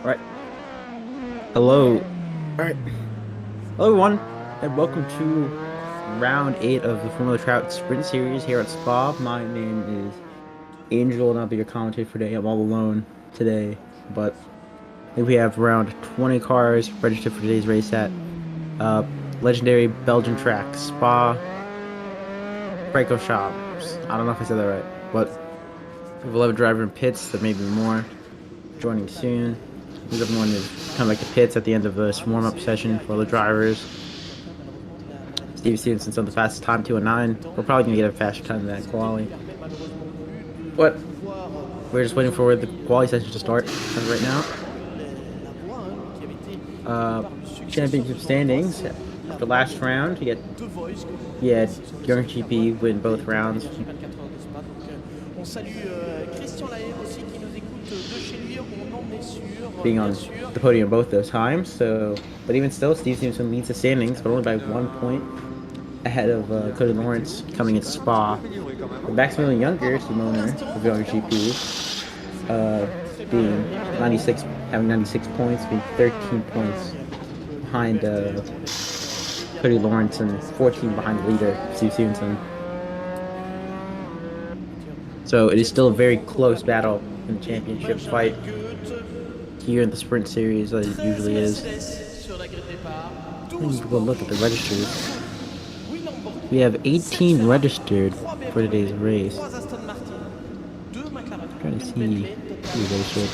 Alright. Hello. Alright. Hello everyone, and welcome to round 8 of the Formula Trout Sprint Series here at Spa. My name is Angel, and I'll be your commentator for today. I'm all alone today, but I think we have around 20 cars registered for today's race at legendary Belgian track, Spa Francorchamps. I don't know if I said that right, but we have 11 driver in pits, there may be more joining soon. Everyone is kind of like the pits at the end of this warm-up session for the drivers. Steve Stevenson's on the fastest time, 2:09. We're probably going to get a faster time than that quali. But we're just waiting for the quali session to start right now. Championship standings. The last round, you had Young GP win both rounds. Being on the podium both those times, but even still, Steve Stevenson leads the standings, but only by 1 point ahead of Cody Lawrence coming in Spa. Maximilian Younger, the owner of Young GP, being having 96 points, being 13 points behind Cody Lawrence and 14 behind the leader, Steve Stevenson. So it is still a very close battle in the championship fight here in the sprint series, as it usually is. We'll look at the registers. We have 18 registered for today's race. I'm trying to see who registered.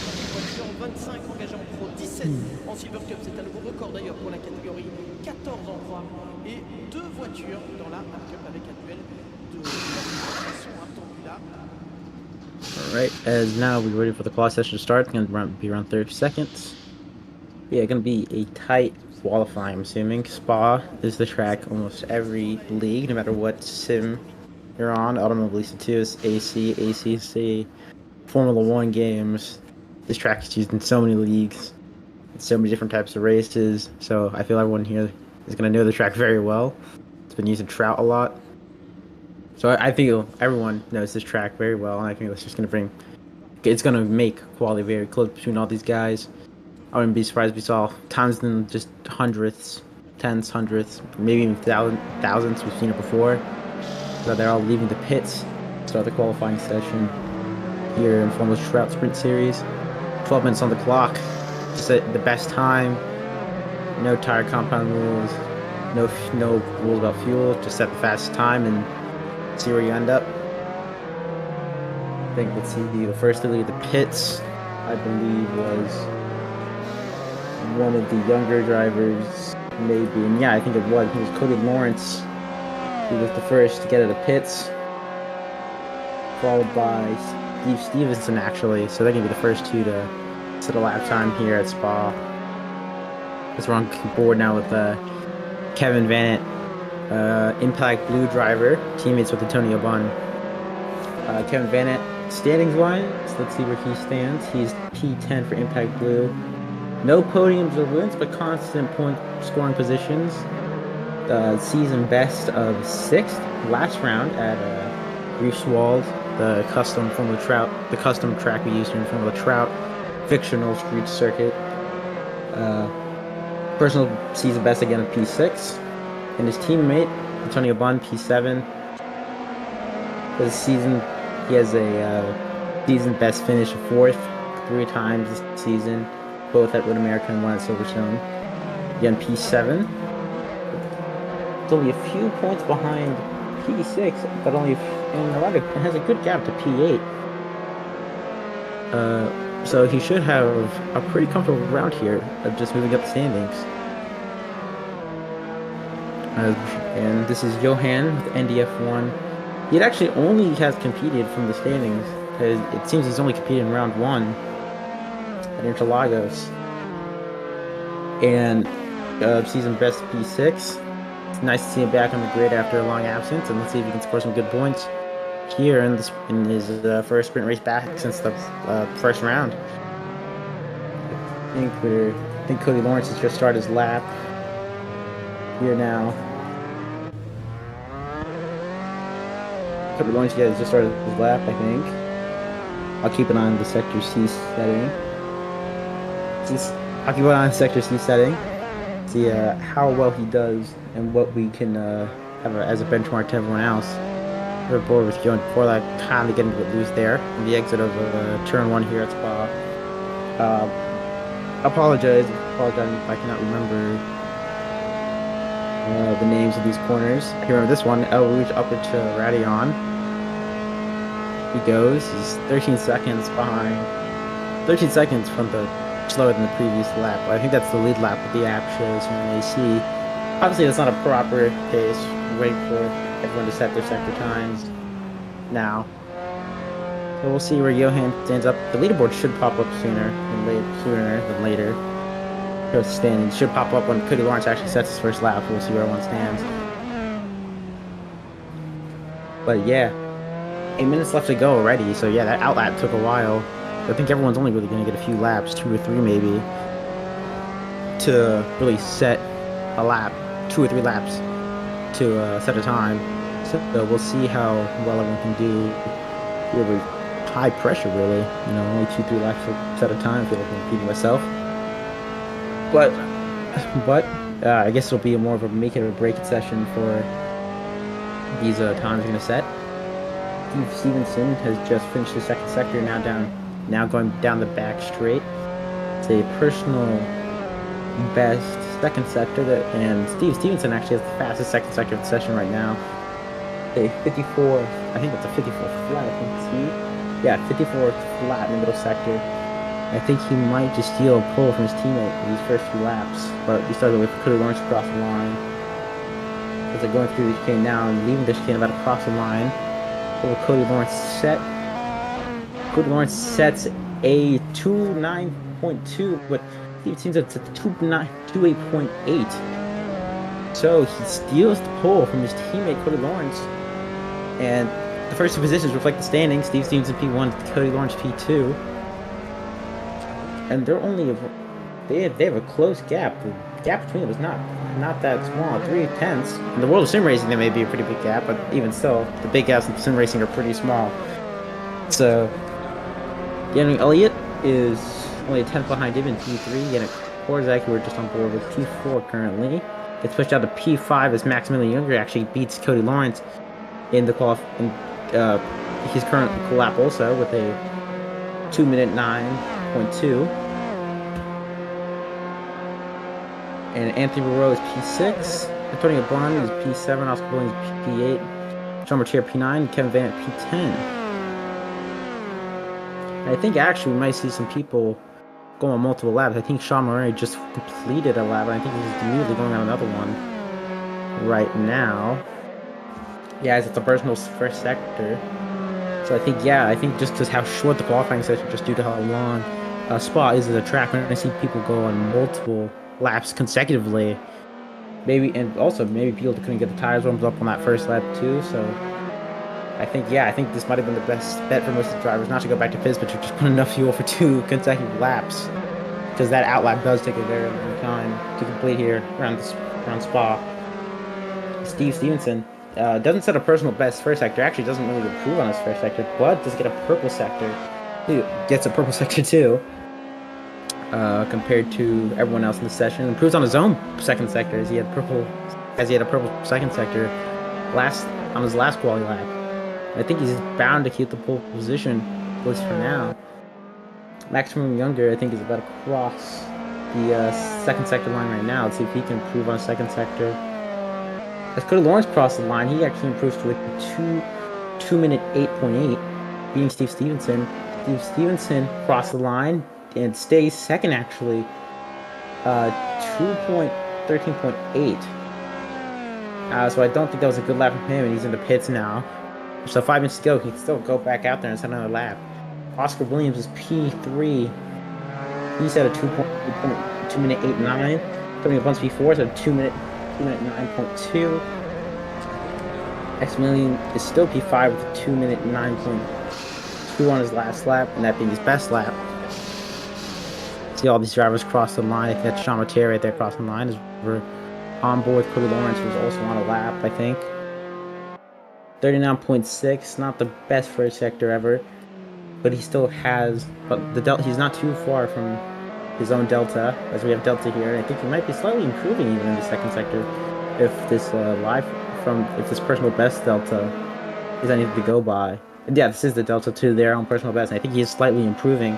Alright, as now we're ready for the quali session to start. It's going to be around 30 seconds. Yeah, going to be a tight qualifying, I'm assuming. Spa is the track almost every league, no matter what sim you're on. Automobile Lisa 2 is AC, ACC, Formula 1 games. This track is used in so many leagues, so many different types of races, so I feel everyone here is going to know the track very well. It's been used in Trout a lot. So I feel everyone knows this track very well, and I think it's just going to make quality very close between all these guys. I wouldn't be surprised if we saw times in just hundredths, tenths, hundredths, maybe even thousands. We've seen it before. So they're all leaving the pits to start the qualifying session here in Formula Trout Sprint Series. 12 minutes on the clock to set the best time. No tire compound rules. No rules about fuel. Just set the fastest time and see where you end up. I think, let's see, the first to leave the pits, I believe, was one of the younger drivers, maybe. And yeah, I think it was. It was Cody Lawrence. He was the first to get out of the pits, followed by Steve Stevenson, actually. So they're going to be the first two to set a lap time here at Spa. Because we're on board now with Kevin Vanett. Impact Blue driver, teammates with Antonio Bunn. Kevin Vanett, standings wise, let's see where he stands. He's P10 for Impact Blue. No podiums or wins, but constant point scoring positions. Season best of 6th last round at Greifswald, the custom track we use here in Formula Trout, fictional street circuit. Personal season best again at P6. And his teammate, Antonio Bunn, P7. For the season, he has a season best finish of 4th 3 times this season, both at Road America and one at Silverstone. Again, P7. It's only a few points behind P6, but only it has a good gap to P8. So he should have a pretty comfortable round here of just moving up the standings. And this is Johan with NDF1. He actually only has competed from the standings, because it seems he's only competed in round 1 at Interlagos. And season best P6. It's nice to see him back on the grid after a long absence, and let's see if he can score some good points here in his first sprint race back since the first round. I think Cody Lawrence has just started his lap here now. Cody Lawrence, yeah, just started his lap, I think. I'll keep an eye on the Sector C setting. I'll keep an eye on Sector C setting. See how well he does and what we can have as a benchmark to everyone else. We're bored with going before that, kind of getting a bit loose there. And the exit of turn one here at Spa. Apologize if I cannot remember the names of these corners. I can remember this one, El Rouge up into Radion. He goes, he's 13 seconds behind. 13 seconds from the slower than the previous lap. I think that's the lead lap that the app shows here in AC. Obviously, that's not a proper pace. We're waiting for everyone to set their sector times now. So we'll see where Johan stands up. The leaderboard should pop up sooner than later. It should pop up when Cody Lawrence actually sets his first lap. We'll see where everyone stands. But yeah, 8 minutes left to go already. So yeah, that outlap took a while. I think everyone's only really going to get a few laps, 2 or 3 maybe, to really set a lap, 2 or 3 laps to set a time. So we'll see how well everyone can do. Really high pressure, really. You know, only 2, 3 laps to set a time. I feel like I'm repeating myself. But I guess it'll be more of a make it or break it session for these times we're going to set. Steve Stevenson has just finished his second sector, now going down the back straight. It's a personal best second sector, and Steve Stevenson actually has the fastest second sector of the session right now. A 54, I think that's a 54 flat, I think, speed. Yeah, 54 flat in the middle sector. I think he might just steal a pole from his teammate in these first few laps, but he started with Cody Lawrence across the line. As they're going through the chicane now and leaving the chicane about to cross the line. What will Cody Lawrence set? Cody Lawrence sets a 2.9.2, but Steve seems it's a 2.8.8. So he steals the pole from his teammate Cody Lawrence, and the first 2 positions reflect the standings. Steve Stevenson P1, Cody Lawrence P2, and they have a close gap. The gap between them is not that small, 3/10. In the world of sim racing, there may be a pretty big gap, but even still, the big gaps in sim racing are pretty small. So, Yannick Elliott is only a 10th behind him in P3. Yannick Korzak, who we're just on board with, P4 currently. Gets pushed out to P5 as Maximilian Younger actually beats Cody Lawrence in the his current lap also with a 2:09.2. And Anthony Barreau is P6. Antonio Bond is P7. Oscar Williams is P8. Jean Martier P9. Kevin Van P10. I think actually we might see some people go on multiple laps. I think Sean Murray just completed a lap, and I think he's immediately going on another one right now. Yeah, it's a personal first sector. So I think just because how short the qualifying session, just due to how long Spa is as a track, when I see people go on multiple laps consecutively, maybe people couldn't get the tires warmed up on that first lap too. So I think this might have been the best bet for most of the drivers, not to go back to pits, but to just put enough fuel for 2 consecutive laps, because that outlap does take a very long time to complete here around Spa. Steve Stevenson doesn't set a personal best first sector. Actually, doesn't really improve on his first sector, but does get a purple sector. He gets a purple sector too. Compared to everyone else in the session, improves on his own second sector as he had a purple second sector on his last quali lap. I think he's bound to keep the pole position, at least for now. Maximum Younger, I think, is about to cross the second sector line right now. Let's see if he can improve on second sector. As Cody Lawrence crossed the line, he actually improves to a 2:08.8, beating Steve Stevenson. Steve Stevenson crossed the line and stays second, actually. 2.13.8. So I don't think that was a good lap from him, and he's in the pits now. So 5 minutes to go, he can still go back out there and set another lap. Oscar Williams is P3. He's at a 2:8.9. Coming up on P4, so 2:9.2. Maximilian is still P5 with a 2:9.2 on his last lap, and that being his best lap. See all these drivers cross the line. I think that's Sean Mateo right there crossing the line. As we're on board with Cody Lawrence, who's also on a lap, I think. 39.6, not the best first sector ever, but he still has, but he's not too far from his own delta, as we have delta here. And I think he might be slightly improving even in the second sector if this if this personal best delta is anything to go by. And yeah, this is the delta to their own personal best. And I think he is slightly improving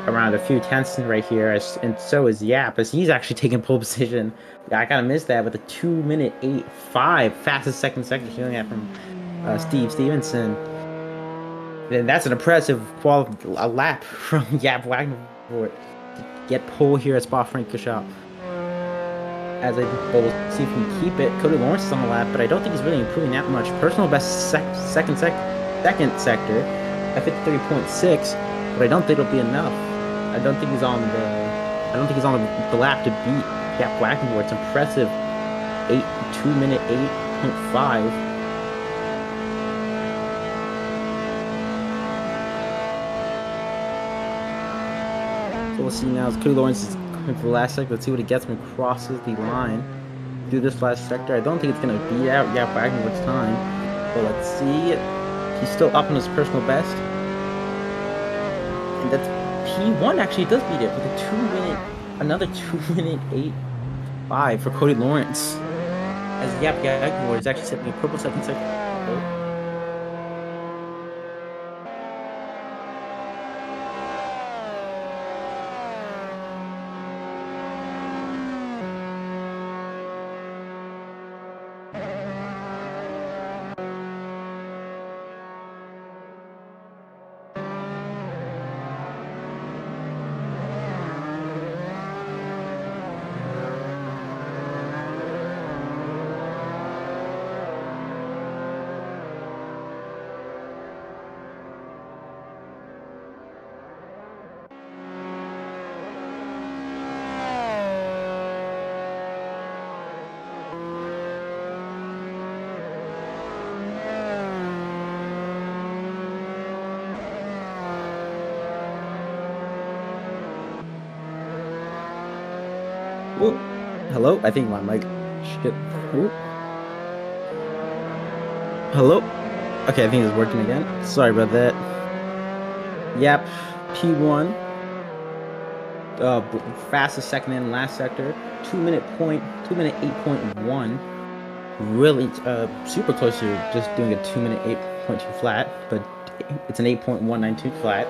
around a few tenths right here, and so is Yap, as he's actually taking pole position. I kind of missed that with a 2-minute 8.5, fastest second sector, stealing that from Steve Stevenson. And that's an impressive a lap from Yap Wagner to get pole here at Spa-Francorchamps. As we'll see if we can keep it. Cody Lawrence is on the lap, but I don't think he's really improving that much. Personal best second sector at 53.6, but I don't think it'll be enough. I don't think he's on the lap to beat Yap Wagner. It's impressive. 2-minute 8.5. So we'll see now as Cody Lawrence is coming for the last sector. Let's see what he gets when he crosses the line through this last sector. I don't think it's going to beat out Yap Wagner's time, but let's see. He's still up on his personal best. And that's P1 actually does beat it with another 2-minute 8.5 for Cody Lawrence. As Yap Wagner is actually setting a purple second sector. Ooh. Hello? I think my mic. Shit. Ooh. Hello? Okay, I think it's working again. Sorry about that. Yep. P1. Fastest second in last sector. 2-minute 8.1. Really super close to just doing a 2-minute 8.2 flat, but it's an 8.192 flat.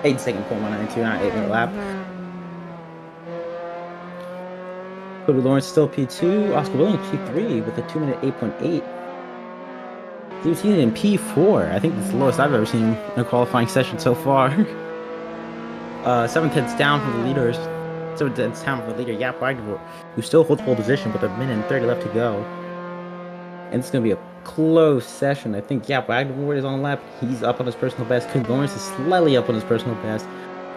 8-second 0.192, not 8-minute lap. Cody Lawrence still P2. Oscar Williams P3 with a 2-minute 8.8. We've seen it in P4. I think it's the lowest I've ever seen in a qualifying session so far. 7 tenths down from the leaders. 7 tenths down from the leader, Yap Wagner, who still holds pole position with 1:30 left to go. And it's going to be a close session. I think Yap Wagner is on the lap. He's up on his personal best. Cody Lawrence is slightly up on his personal best.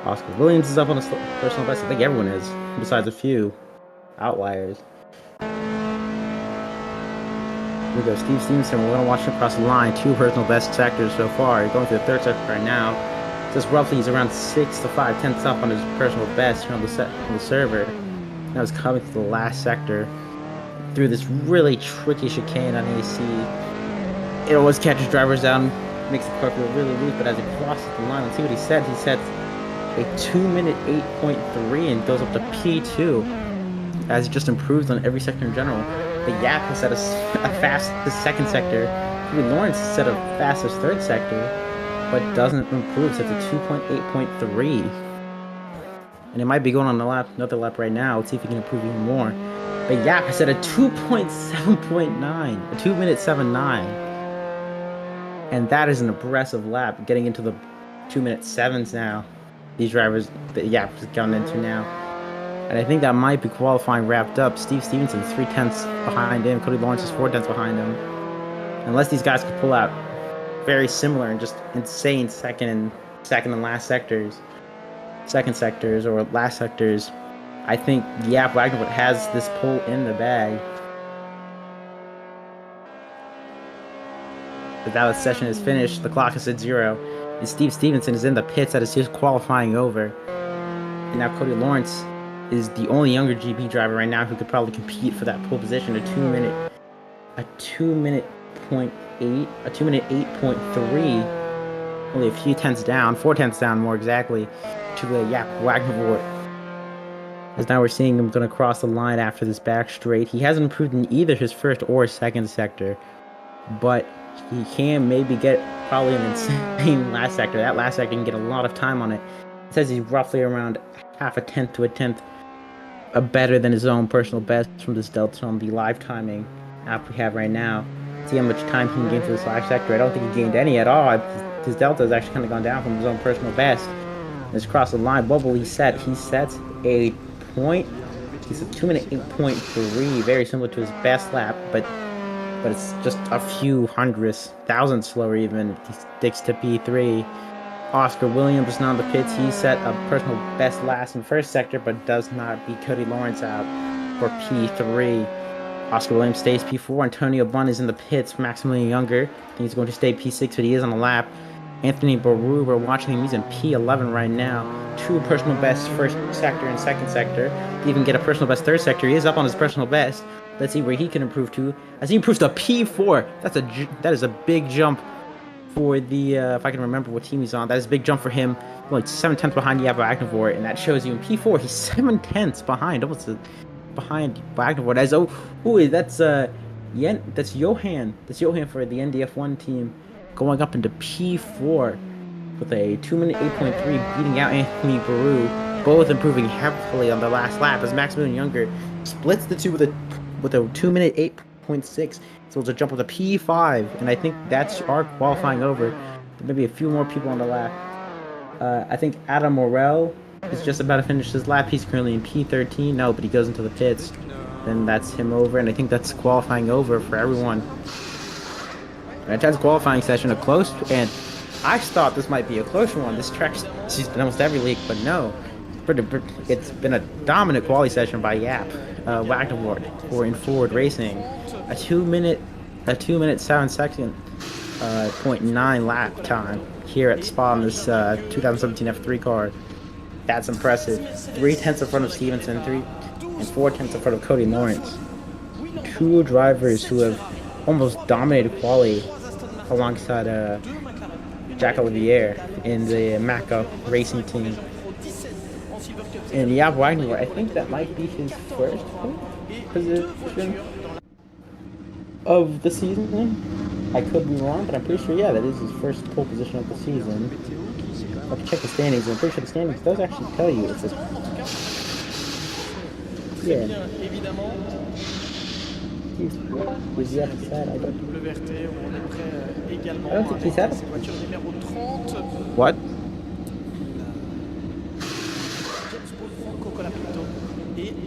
Oscar Williams is up on his personal best. I think everyone is, besides a few outliers. Here we go, Steve Stevenson. We're going to watch him cross the line. 2 personal best sectors so far. He's going through the 3rd sector right now. Just roughly, he's around 6 to 5 tenths up on his personal best here on the server. Now he's coming to the last sector through this really tricky chicane on AC. It always catches drivers down, makes the car feel really loose, but as he crosses the line, let's see what he said. He said a 2-minute 8.3 and goes up to P2. As he just improves on every sector in general. But Yap has set a fastest second sector. Cody Lawrence has set a fastest 3rd sector, but doesn't improve. Sets a 2.8.3. And it might be going on another lap right now. Let's see if he can improve even more. But Yap has set a 2.7.9, a 2-minute 7.9. And that is an impressive lap, getting into the 2-minute 7s now. These drivers that Yap has gotten into now. And I think that might be qualifying wrapped up. Steve Stevenson's 3 tenths behind him. Cody Lawrence is 4 tenths behind him. Unless these guys could pull out very similar and just insane second and last sectors, second sectors or last sectors, I think Yap Wagner has this pole in the bag. But that session is finished. The clock is at 0. And Steve Stevenson is in the pits that is just qualifying over. And now Cody Lawrence is the only younger GP driver right now who could probably compete for that pole position. A 2-minute point a 2-minute 8.3, only a few tenths down, 4 tenths down more exactly, to Jaap Wagner. As now we're seeing him going to cross the line after this back straight. He hasn't improved in either his first or second sector, but he can maybe get probably an insane last sector. That last sector can get a lot of time on it. It says he's roughly around half a tenth to a tenth better than his own personal best from this delta on the live timing app we have right now. See how much time he can gain for this last sector. I don't think he gained any at all. His delta has actually kind of gone down from his own personal best. Let's cross the line. What will he set? He sets a point. He's a 2-minute 8.3, very similar to his best lap, but it's just a few hundredths, thousandths slower even. He sticks to P3. Oscar Williams now in the pits. He set a personal best last in first sector, but does not beat Cody Lawrence out for P3. Oscar Williams stays P4. Antonio Bunn is in the pits. Maximilian Younger, I think he's going to stay P6, but he is on the lap. Anthony Baru, we're watching him. He's in P11 right now. 2 personal bests first sector and second sector. To even get a personal best third sector, he is up on his personal best. Let's see where he can improve to. As he improves to P4, that is a big jump for the if I can remember what team he's on. That is a big jump for him. Like 7 tenths behind Jaap Wagner, and that shows you in P4 he's 7 tenths behind, almost behind Wagner. That's that's Johan. That's Johan for the NDF1 team, going up into P4 with a 2-minute 8.3, beating out Anthony Baru, both improving heavily on the last lap as Maximilian Younger splits the two with a 2-minute 8.6. So it's a jump with a P5, and I think that's our qualifying over. Maybe a few more people on the lap. I think Adam Morel is just about to finish his lap. He's currently in P13. No, but he goes into the pits. Then that's him over, and I think that's qualifying over for everyone. That tenth qualifying session, a close, and I thought this might be a close one. This track's been almost every league, but no. It's been a dominant quality session by Jaap Wagner for in Ford Racing. A 2-minute 7 second 0.9 lap time here at Spa on this 2017 F3 car. That's impressive. 3 tenths in front of Stevenson, 4 tenths in front of Cody Lawrence. 2 drivers who have almost dominated quali alongside Jack Olivier in the Maca racing team. And Jaap Wagner, I think that might be his first position of the season. I could be wrong, but I'm pretty sure, yeah, that is his first pole position of the season. I'll check the standings, and I'm pretty sure the standings does actually tell you if it's... Yeah. Is he upset? I don't think he's at it. What?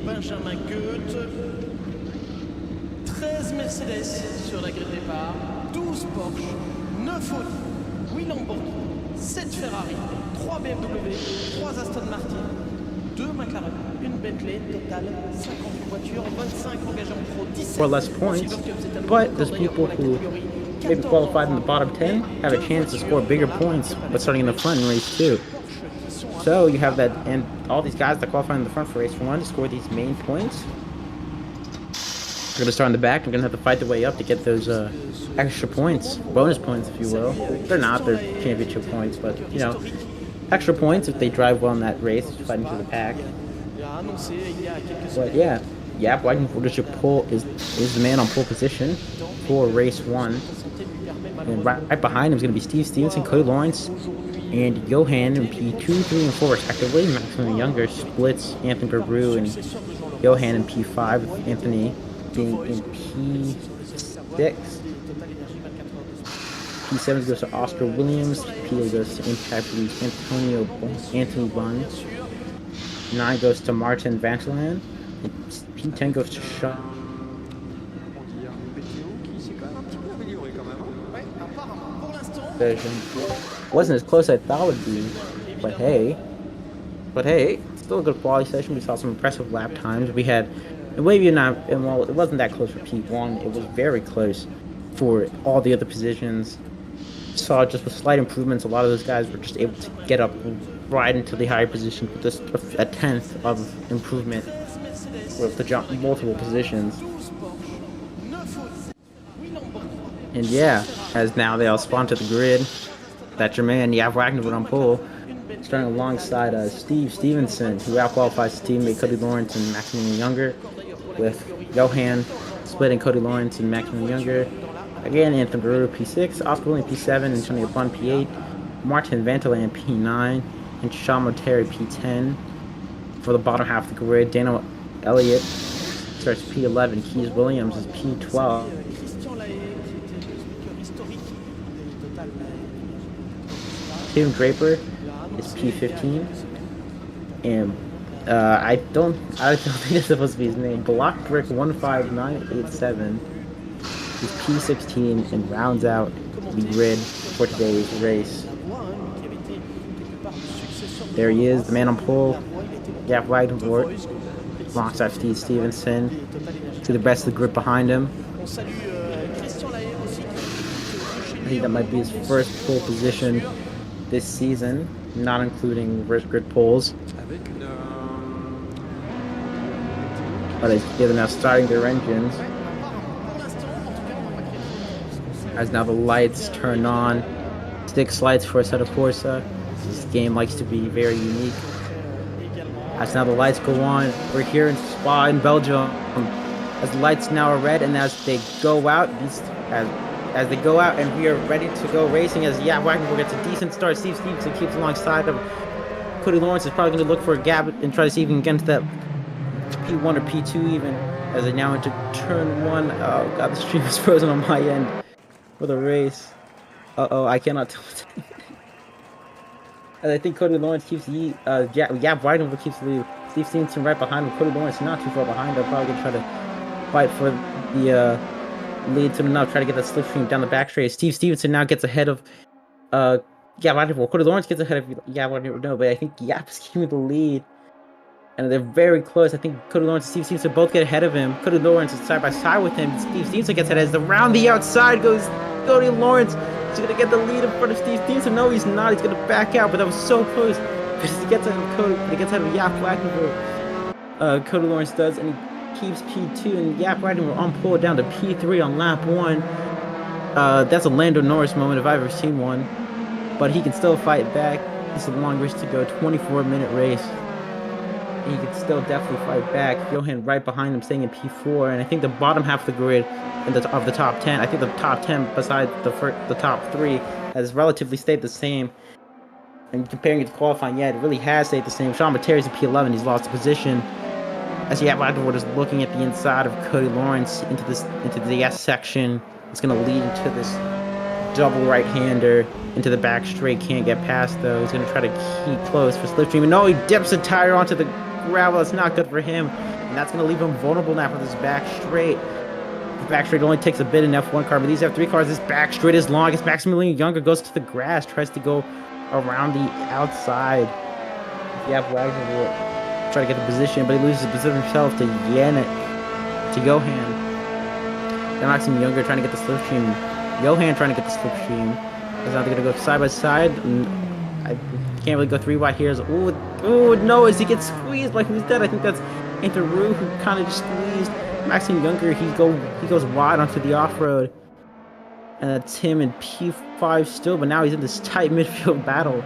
Benjamin Goethe, 13 Mercedes sur la grille de départ, 12 Porsche, 9 Audi, 8 Lamborghini, 7 Ferrari, 3 BMW, 3 Aston Martin, 2 McLaren, 1 Bentley, total 58 voitures, 25 engagés en pro, 17 or less points, but there's people who maybe qualified in the bottom 10 have a chance to score bigger points, but starting in the front in race 2. So you have that, and all these guys that qualify in the front for race 1 to score these main points. We're going to start in the back. We're going to have to fight their way up to get those extra points, bonus points, if you will. They're not, they're championship points, but, you know, extra points if they drive well in that race, fighting for the pack. But yeah, Jaap Wagner is the man on pole position for race 1. And right behind him is going to be Steve Stevenson, Cody Lawrence, and Johan in P2, 3, and 4 respectively. Maximilian Younger splits Anthony Baru and Johan in P5, with Anthony being in P6. P7 goes to Oscar Williams. P8 goes to Impact League Anthony Bunn. 9 goes to Martin Vanteland. P10 goes to Sean. Wasn't as close as I thought it would be, but hey, still a good quality session. We saw some impressive lap times. We had, maybe not, and well, it wasn't that close for P1. It was very close for all the other positions. Saw just with slight improvements, a lot of those guys were just able to get up right into the higher position with just a tenth of improvement with the jump multiple positions. And yeah. as now they all spawn to the grid. That's your man, Yav Wagner on pole. Starting alongside Steve Stevenson, who outqualifies his teammate Cody Lawrence and Maximilian Younger, with Johan splitting Cody Lawrence and Maximilian Younger. Again, Anthony Baruto P6, Oscar William P7, Antonio Bun P8, Martin Vantaland P9, and Sean Moteri P10. For the bottom half of the grid, Daniel Elliott starts P11, Keys Williams is P12. Tim Draper is P15, and I don't think it's supposed to be his name. Blockbrick 15987 is P16 and rounds out the grid for today's race. There he is, the man on pole, Yav Wagner, alongside Steve Stevenson. To the rest of the grid behind him. I think that might be his first pole position this season, not including reverse grid poles. But they're now starting their engines. As now the lights turn on. Six lights for a set of Corsa. This game likes to be very unique. As now the lights go on, we're here in Spa in Belgium. As the lights now are red, and as they go out, as they go out, and we are ready to go racing. As Yav Wagner gets a decent start, Steve Stevenson keeps alongside of Cody Lawrence. Is probably going to look for a gap and try to see if he can get into that P1 or P2 even. As they now into turn 1. Oh god, the stream is frozen on my end for the race. I cannot tell. And I think Cody Lawrence keeps Yav Wagner keeps the lead. Steve Stevenson right behind him. Cody Lawrence not too far behind. They're probably gonna try to fight for the lead to now try to get that slipstream down the back straight. Steve Stevenson now gets ahead of Yav Wagner. Cody Lawrence gets ahead of Yav Wagner. No, but I think Yav is keeping the lead. And they're very close. I think Cody Lawrence and Steve Stevenson both get ahead of him. Cody Lawrence is side by side with him. Steve Stevenson gets ahead as around the outside goes Cody Lawrence. He's going to get the lead in front of Steve Stevenson. No, he's not. He's going to back out, but that was so close. But he gets ahead of Yav Wagner. Cody Lawrence does, and he keeps P2, and Yav Wagner on pole down to P3 on lap 1. That's a Lando Norris moment if I've ever seen one. But he can still fight back. It's a long race to go, 24-minute race. He can still definitely fight back. Johan right behind him, staying in P4, and I think the bottom half of the grid of the top 10, I think the top 10 besides the top 3 has relatively stayed the same. And comparing it to qualifying, yeah, it really has stayed the same. Sean Materi's in P11, he's lost a position. As Yav Wagner is looking at the inside of Cody Lawrence into the S section, it's going to lead into this double right-hander into the back straight. Can't get past though. He's going to try to keep close for slipstream. And no, he dips a tire onto the gravel. That's not good for him. And that's going to leave him vulnerable now for this back straight. The back straight only takes a bit in F1 car, but these F3 cars, this back straight is long. As Maximilian Younger goes to the grass, tries to go around the outside. Yav Wagner will try to get the position, but he loses the position himself to Johan. Then Maximilian Younger trying to get the slipstream. Johan trying to get the slipstream. Is now they're going to go side by side. I can't really go 3 wide here. Oh no, as he gets squeezed like who's dead. I think that's Anthony Rue who kind of just squeezed Maximilian Younger. He goes wide onto the off-road. And that's him in P5 still, but now he's in this tight midfield battle.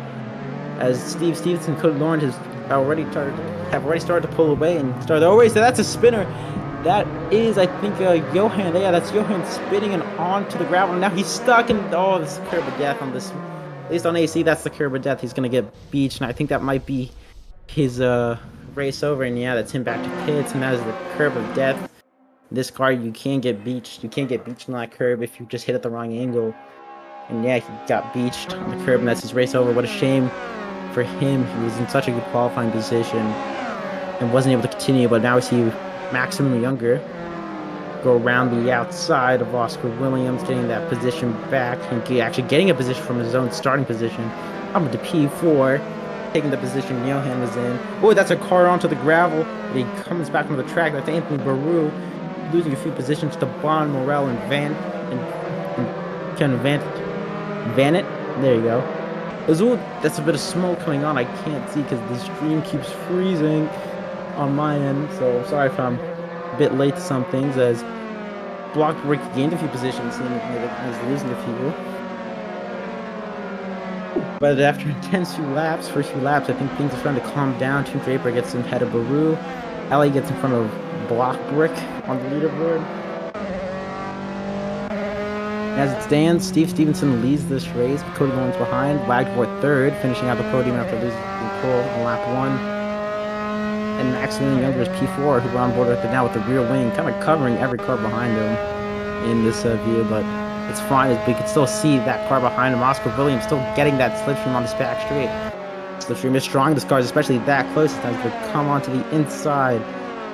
As Steve Stevenson and Cody Lawrence have already started to pull away and start their race. So that's a spinner. That is, I think, Johan. Yeah, that's Johan spinning and onto the gravel. Now he's stuck in, this curb of death on this. At least on AC, that's the curb of death. He's going to get beached, and I think that might be his race over. And yeah, that's him back to pits, and that is the curb of death. This car, you can't get beached. You can't get beached on that curb if you just hit at the wrong angle. And yeah, he got beached on the curb, and that's his race over. What a shame for him. He was in such a good qualifying position and wasn't able to continue, but now we see Maximilian Younger go around the outside of Oscar Williams, getting that position back and actually getting a position from his own starting position. Up to P4, taking the position Johan was in. Oh, that's a car onto the gravel. But he comes back from the track. That's Anthony Baru, losing a few positions to Bon Morel and Ken Vanet. There you go. That's a bit of smoke coming on. I can't see because the stream keeps freezing on my end, so sorry if I'm a bit late to some things. As blocked work, gained a few positions, seeing that he was losing a few. But after intense first few laps, I think things are starting to calm down. Team Draper gets ahead of Baru. Ellie gets in front of Block Brick on the leaderboard. As it stands, Steve Stevenson leads this race, with Cody Lawrence behind, Wagner third, finishing out the podium after losing pole on lap 1. And Maximilian Younger is P4, who we're on board with now with the rear wing, kind of covering every car behind him in this view, but it's fine. We can still see that car behind him. Oscar Williams still getting that slipstream on this back straight. Slipstream is strong. This car is especially that close. It's going to come onto the inside.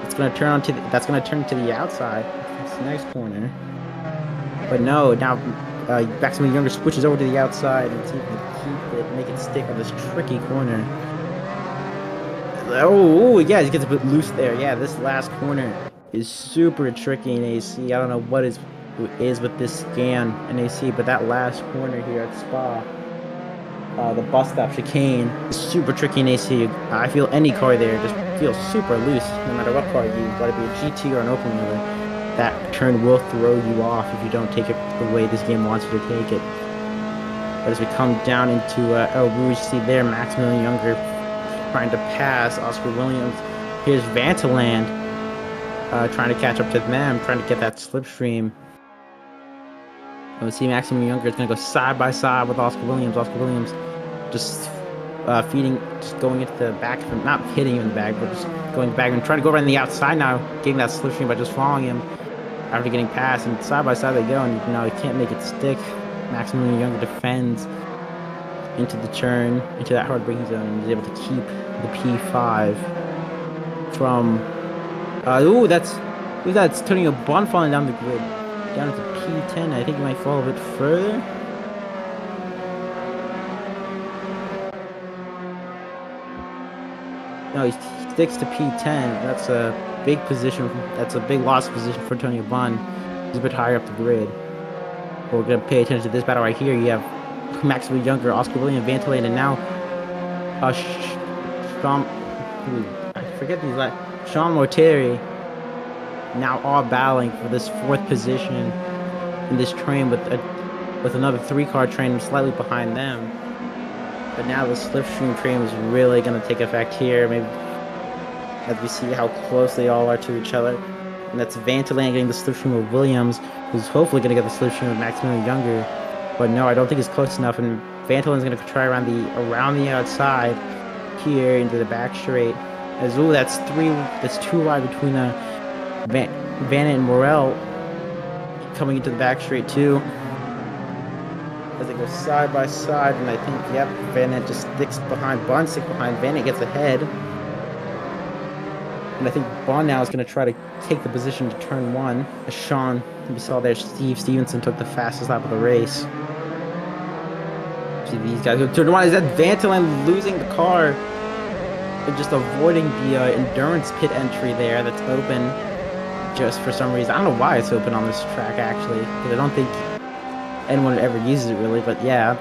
It's going to turn onto that's going to turn to the outside. It's a nice corner. But no, now Maximilian Younger switches over to the outside and see if he can keep it, make it stick on this tricky corner. Oh, yeah, he gets a bit loose there. Yeah, this last corner is super tricky in AC. I don't know what is with this scan in AC, but that last corner here at Spa, the bus stop chicane, is super tricky in AC. I feel any car there just feels super loose, no matter what car you use, whether it be a GT or an open wheeler. That turn will throw you off if you don't take it the way this game wants you to take it. But as we come down into El Rouge, see there Maximilian Younger trying to pass Oscar Williams. Here's Vantaland trying to catch up to them, trying to get that slipstream. And we see Maximilian Younger is going to go side by side with Oscar Williams. Oscar Williams just going into the back of him, not hitting him in the back, but just going back and trying to go around the outside now, getting that slipstream by just following him after getting past. And side by side they go, and he can't make it stick. Maximilian Younger defends into the turn, into that hard braking zone, and is able to keep the P5 from. That's Antonio Bon falling down the grid, down to P10. I think he might fall a bit further. No, he sticks to P10. That's a big position. That's a big loss position for Antonio Bon. He's a bit higher up the grid. But we're gonna pay attention to this battle right here. You have Maxwell Younger, Oscar Williams, Vantaland, and now Sean Morteri. Now all battling for this 4th position in this train with another 3-car train slightly behind them. But now the slipstream train is really going to take effect here, maybe as we see how close they all are to each other. And that's Vantaland getting the slipstream of Williams, who's hopefully going to get the slipstream of Maximilian Younger. But no, I don't think it's close enough, and Vantaland's going to try around the outside here into the back straight. That's 2 wide between Van and Morel coming into the back straight too. As they go side by side, and I think, yep, Van Nant just sticks behind Bond, Van Nant gets ahead. And I think Bond now is going to try to take the position to turn 1. As Sean, we saw there, Steve Stevenson took the fastest lap of the race. See these guys go turn 1. Is that Vantaland losing the car? And just avoiding the endurance pit entry there that's open just for some reason. I don't know why it's open on this track, actually, because I don't think anyone ever uses it really, but yeah,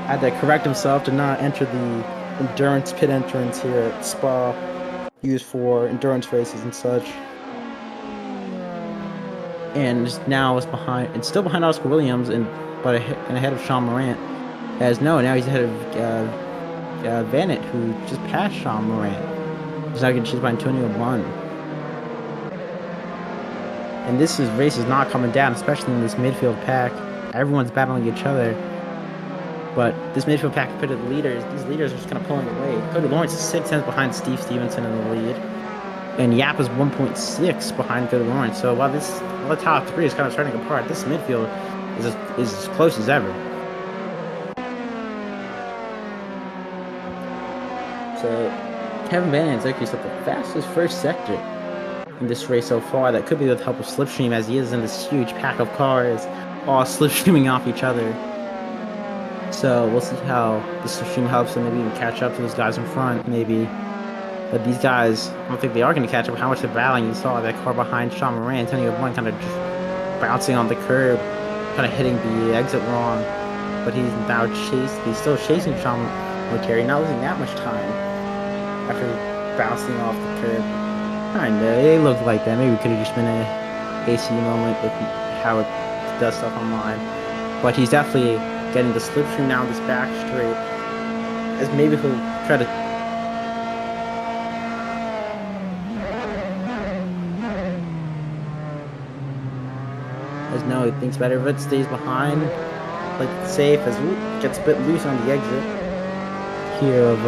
had to correct himself to not enter the endurance pit entrance here at Spa, used for endurance races and such. And now it's still behind Oscar Williams, but ahead of Sean Morant. Now he's ahead of Vanett, who just passed Sean Morant. He's now getting chased by Antonio Bon. And this race is not coming down, especially in this midfield pack. Everyone's battling each other. But this midfield pack compared to the leaders, these leaders are just kind of pulling away. Cody Lawrence is 6 tenths behind Steve Stevenson in the lead. And Yap is 1.6 behind Cody Lawrence. So while the top 3 is kind of starting apart, this midfield is as close as ever. So Kevin Van Nant's actually set the fastest first sector in this race so far. That could be with the help of Slipstream, as he is in this huge pack of cars, all slipstreaming off each other. So we'll see how the slipstream helps them. Maybe even catch up to those guys in front, maybe. But these guys, I don't think they are going to catch up. How much they're battling. You saw that car behind Sean Moran, Antonio Blunt, kind of just bouncing on the curb, kind of hitting the exit wrong. But he's now he's still chasing Sean Morteri, not losing that much time after bouncing off the curb. Kinda, it looked like that. Maybe it could have just been a AC moment with how it does stuff online. But he's definitely getting the slipstream now this back straight. As maybe he'll try to. As no, he thinks better of it, stays behind, like safe as gets a bit loose on the exit here of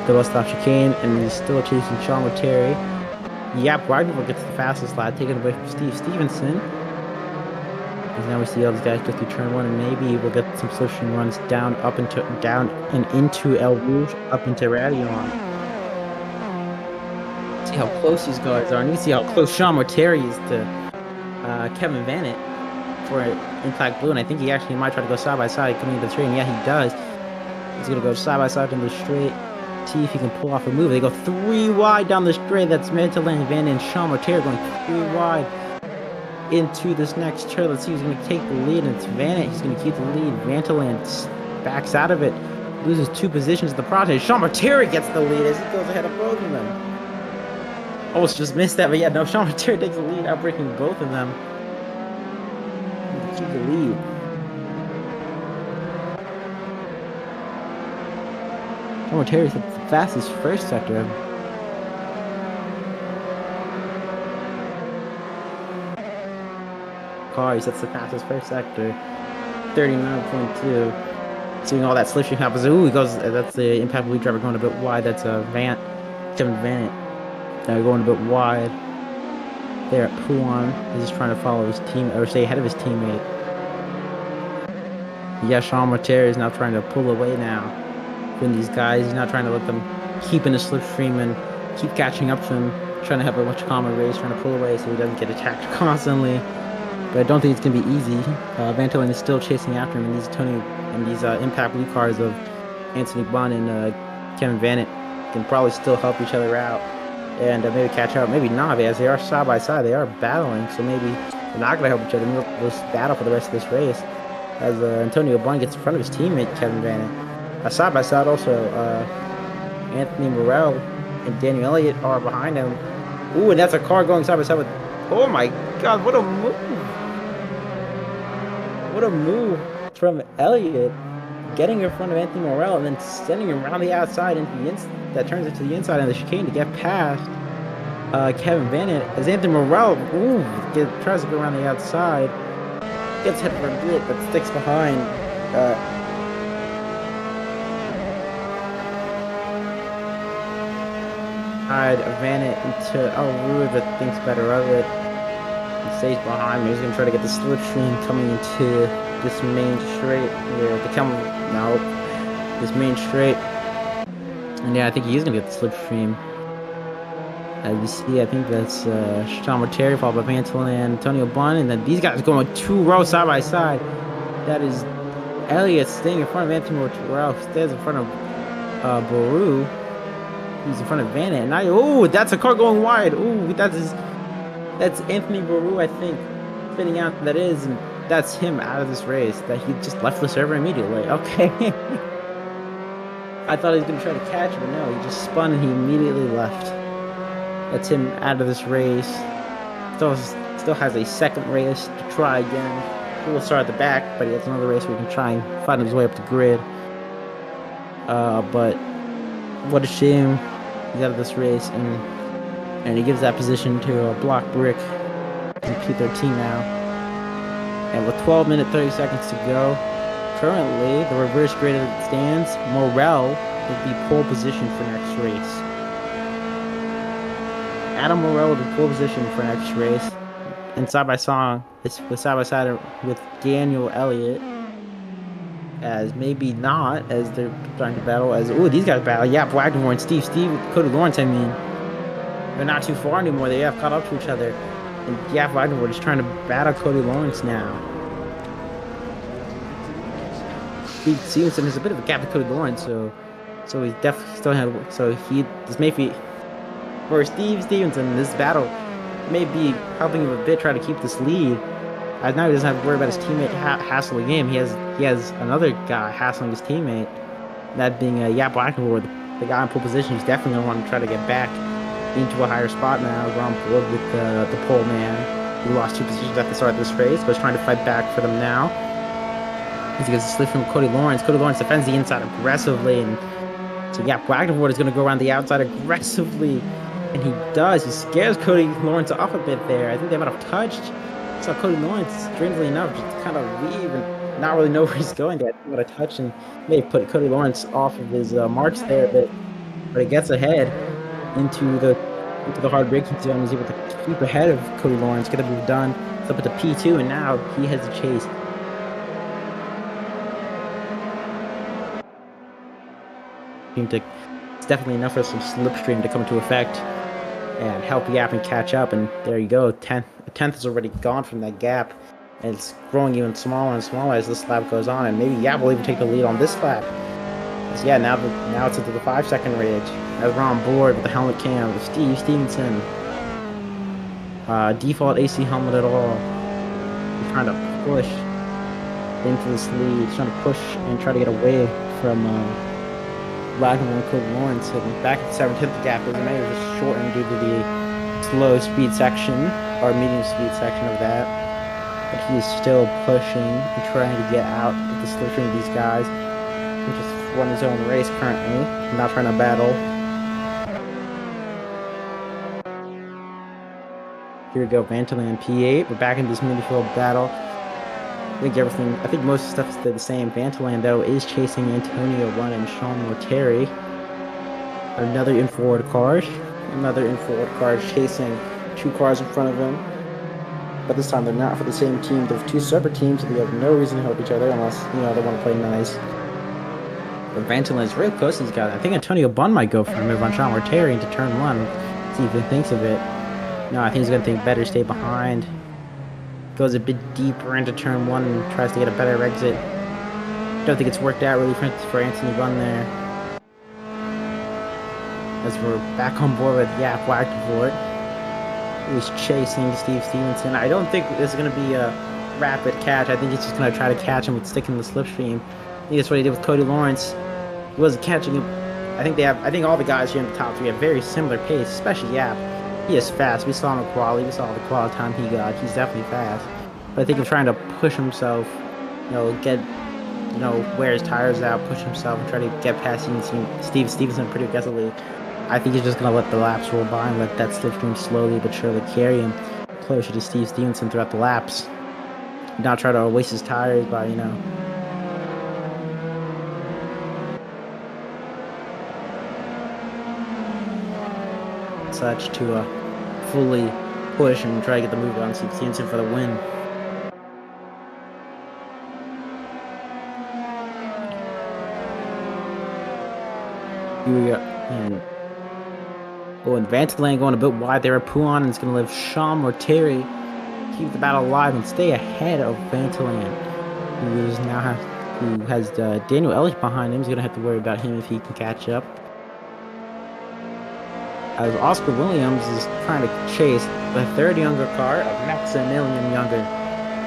the bus stop chicane, and he's still chasing Sean with Terry. Yap Wagner gets the fastest lap, taken away from Steve Stevenson. Because now we see all these guys go through turn one, and maybe we'll get some slipstream runs down and into El Rouge, up into Radion. See how close these guys are, and you see how close Sean Terry is to Kevin Vanett for Impact Blue, and I think he actually might try to go side by side coming into the straight, and yeah, he does. He's gonna go side by side into the straight, see if he can pull off a move. They go 3 wide down the straight. That's Mantelan, Vanett, and Sean Terry going 3 wide into this next turn. Let's see who's going to take the lead, and it's Vanett. He's going to keep the lead. Vanteland backs out of it, loses 2 positions in the process. Sean Terry gets the lead as he goes ahead of both of them. Almost just missed that, but yeah, no, Sean Terry takes the lead, outbreaking both of them. Keep the lead. Sean Terry's the fastest first sector. Cars, that's the fastest first sector, 39.2. Seeing all that slipstream happens. Ooh, he goes. That's the Impact Blue driver going a bit wide. That's Kevin Vanett. Now going a bit wide. There at Puan. He's just trying to follow his team, or stay ahead of his teammate. Yeah, Sean Terry is now trying to pull away now from these guys. He's not trying to let them keep in the slipstream and keep catching up to him. Trying to have a much calmer race, trying to pull away so he doesn't get attacked constantly. But I don't think it's going to be easy. Vantolin is still chasing after him, and these Impact Blue cars of Anthony Bond and Kevin Vanett can probably still help each other out and maybe catch up. Maybe not, as they are side by side. They are battling, so maybe they're not going to help each other. They'll just battle for the rest of this race as Antonio Bond gets in front of his teammate Kevin Vanett. Side by side, also Anthony Morel and Daniel Elliott are behind him. Ooh, and that's a car going side by side with. Oh my God! What a move! What a move from Elliott, getting in front of Anthony Morel and then sending him around the outside into the that turns into the inside of the chicane to get past Kevin Vanett. As Anthony Morel tries to go around the outside, gets hit for a bit but sticks behind. Vanett into El Rouge that thinks better of it. Stays behind me. He's gonna try to get the slipstream coming into this main straight here. This main straight. And yeah, I think he's gonna get the slipstream. As you see, I think that's Sean Terry followed by Vantolin and Antonio Bond, and then these guys going 2 rows side by side. That is Elliott staying in front of Anthony Morel, stays in front of Baru. He's in front of Vanett, and that's a car going wide. That's Anthony Baru, I think, spinning out. That is, and that's him out of this race. That he just left the server immediately. Okay. I thought he was going to try to catch him, but no, he just spun and he immediately left. That's him out of this race. Still has a second race to try again. He will start at the back, but he has another race where he can try and find his way up the grid. But what a shame he's out of this race, and he gives that position to Block Brick in P13 now. And with 12 minutes 30 seconds to go, currently the reverse grid as it stands, Morel will be pole position for next race. Adam Morel will be pole position for next race, and side by side with Daniel Elliott. As maybe not, as they're trying to battle. These guys battle. Yeah, Wagner and Steve, Cody Lawrence. I mean, they're not too far anymore. They have caught up to each other. And Yap Wagner is trying to battle Cody Lawrence now. Steve Stevenson has a bit of a gap with Cody Lawrence, so he's definitely still had. This may be for Steve Stevenson. This battle may be helping him a bit try to keep this lead. As now he doesn't have to worry about his teammate hassling him. He has another guy hassling his teammate. That being Yap Wagner, the guy in pole position. He's definitely going to want to try to get back into a higher spot now. We're on board with the pole man. He lost 2 positions at the start of this race, but is trying to fight back for them now. As he gets a slip from Cody Lawrence. Cody Lawrence defends the inside aggressively, and so yeah, Wagnerford is going to go around the outside aggressively, and he does. He scares Cody Lawrence off a bit there. I think they might have touched. So Cody Lawrence, strangely enough, just kind of leave and not really know where he's going there. I think what a touch and may have put Cody Lawrence off of his marks there a bit, but it gets ahead into the hard braking zone. He's able to keep ahead of Cody Lawrence, get the move done. It's up at the P2, and now he has the chase. It's definitely enough for some slipstream to come into effect and help Yap and catch up. And there you go. A tenth is already gone from that gap, and it's growing even smaller and smaller as this lap goes on. And maybe Yap will even take the lead on this lap. So yeah, now it's into the 5-second ridge. As we're on board with the helmet cam with Steve Stevenson. Default AC helmet at all. He's trying to push into this lead. He's trying to push and try to get away from Wagner and Cody Lawrence. And back at the 7/10 gap, it may have just shortened due to the slow speed section or medium speed section of that. But he's still pushing and trying to get out of the slipstream of these guys. He just run his own race currently, not trying to battle. Here we go, Vantalan P8. We're back in this midfield battle. I think most of the stuff is the same. Vantalan, though, is chasing Antonio One and Sean Morteri. Another in-forward car chasing 2 cars in front of him. But this time they're not for the same team. They're 2 separate teams, so they have no reason to help each other unless, they want to play nice. But Vantalan is real close to these guys. I think Antonio Bunn might go for a move on Sean Morteri into turn 1. See if he thinks of it. No, I think he's going to think better, stay behind. Goes a bit deeper into turn 1 and tries to get a better exit. Don't think it's worked out really for Anthony Bunn there. As we're back on board with Yap Wagnerford. He's chasing Steve Stevenson. I don't think this is going to be a rapid catch. I think he's just going to try to catch him with sticking the slipstream. I think that's what he did with Cody Lawrence. He wasn't catching him. I think all the guys here in the top 3 have very similar pace, especially Yap. He is fast. We saw him in quali. We saw the quali time he got. He's definitely fast. But I think he's trying to push himself, wear his tires out, push himself, and try to get past Steve Stevenson pretty aggressively. I think he's just going to let the laps roll by and let that slipstream slowly but surely carry him closer to Steve Stevenson throughout the laps. Not try to waste his tires by, such to fully push and try to get the move on Steve Stevenson for the win. Here we go. And Vantalan going a bit wide there. Pouan is going to leave Sean Morteri keep the battle alive and stay ahead of Vantalan, who has Daniel Ellich behind him. He's going to have to worry about him if he can catch up. As Oscar Williams is trying to chase the third younger car of Maximilian Younger.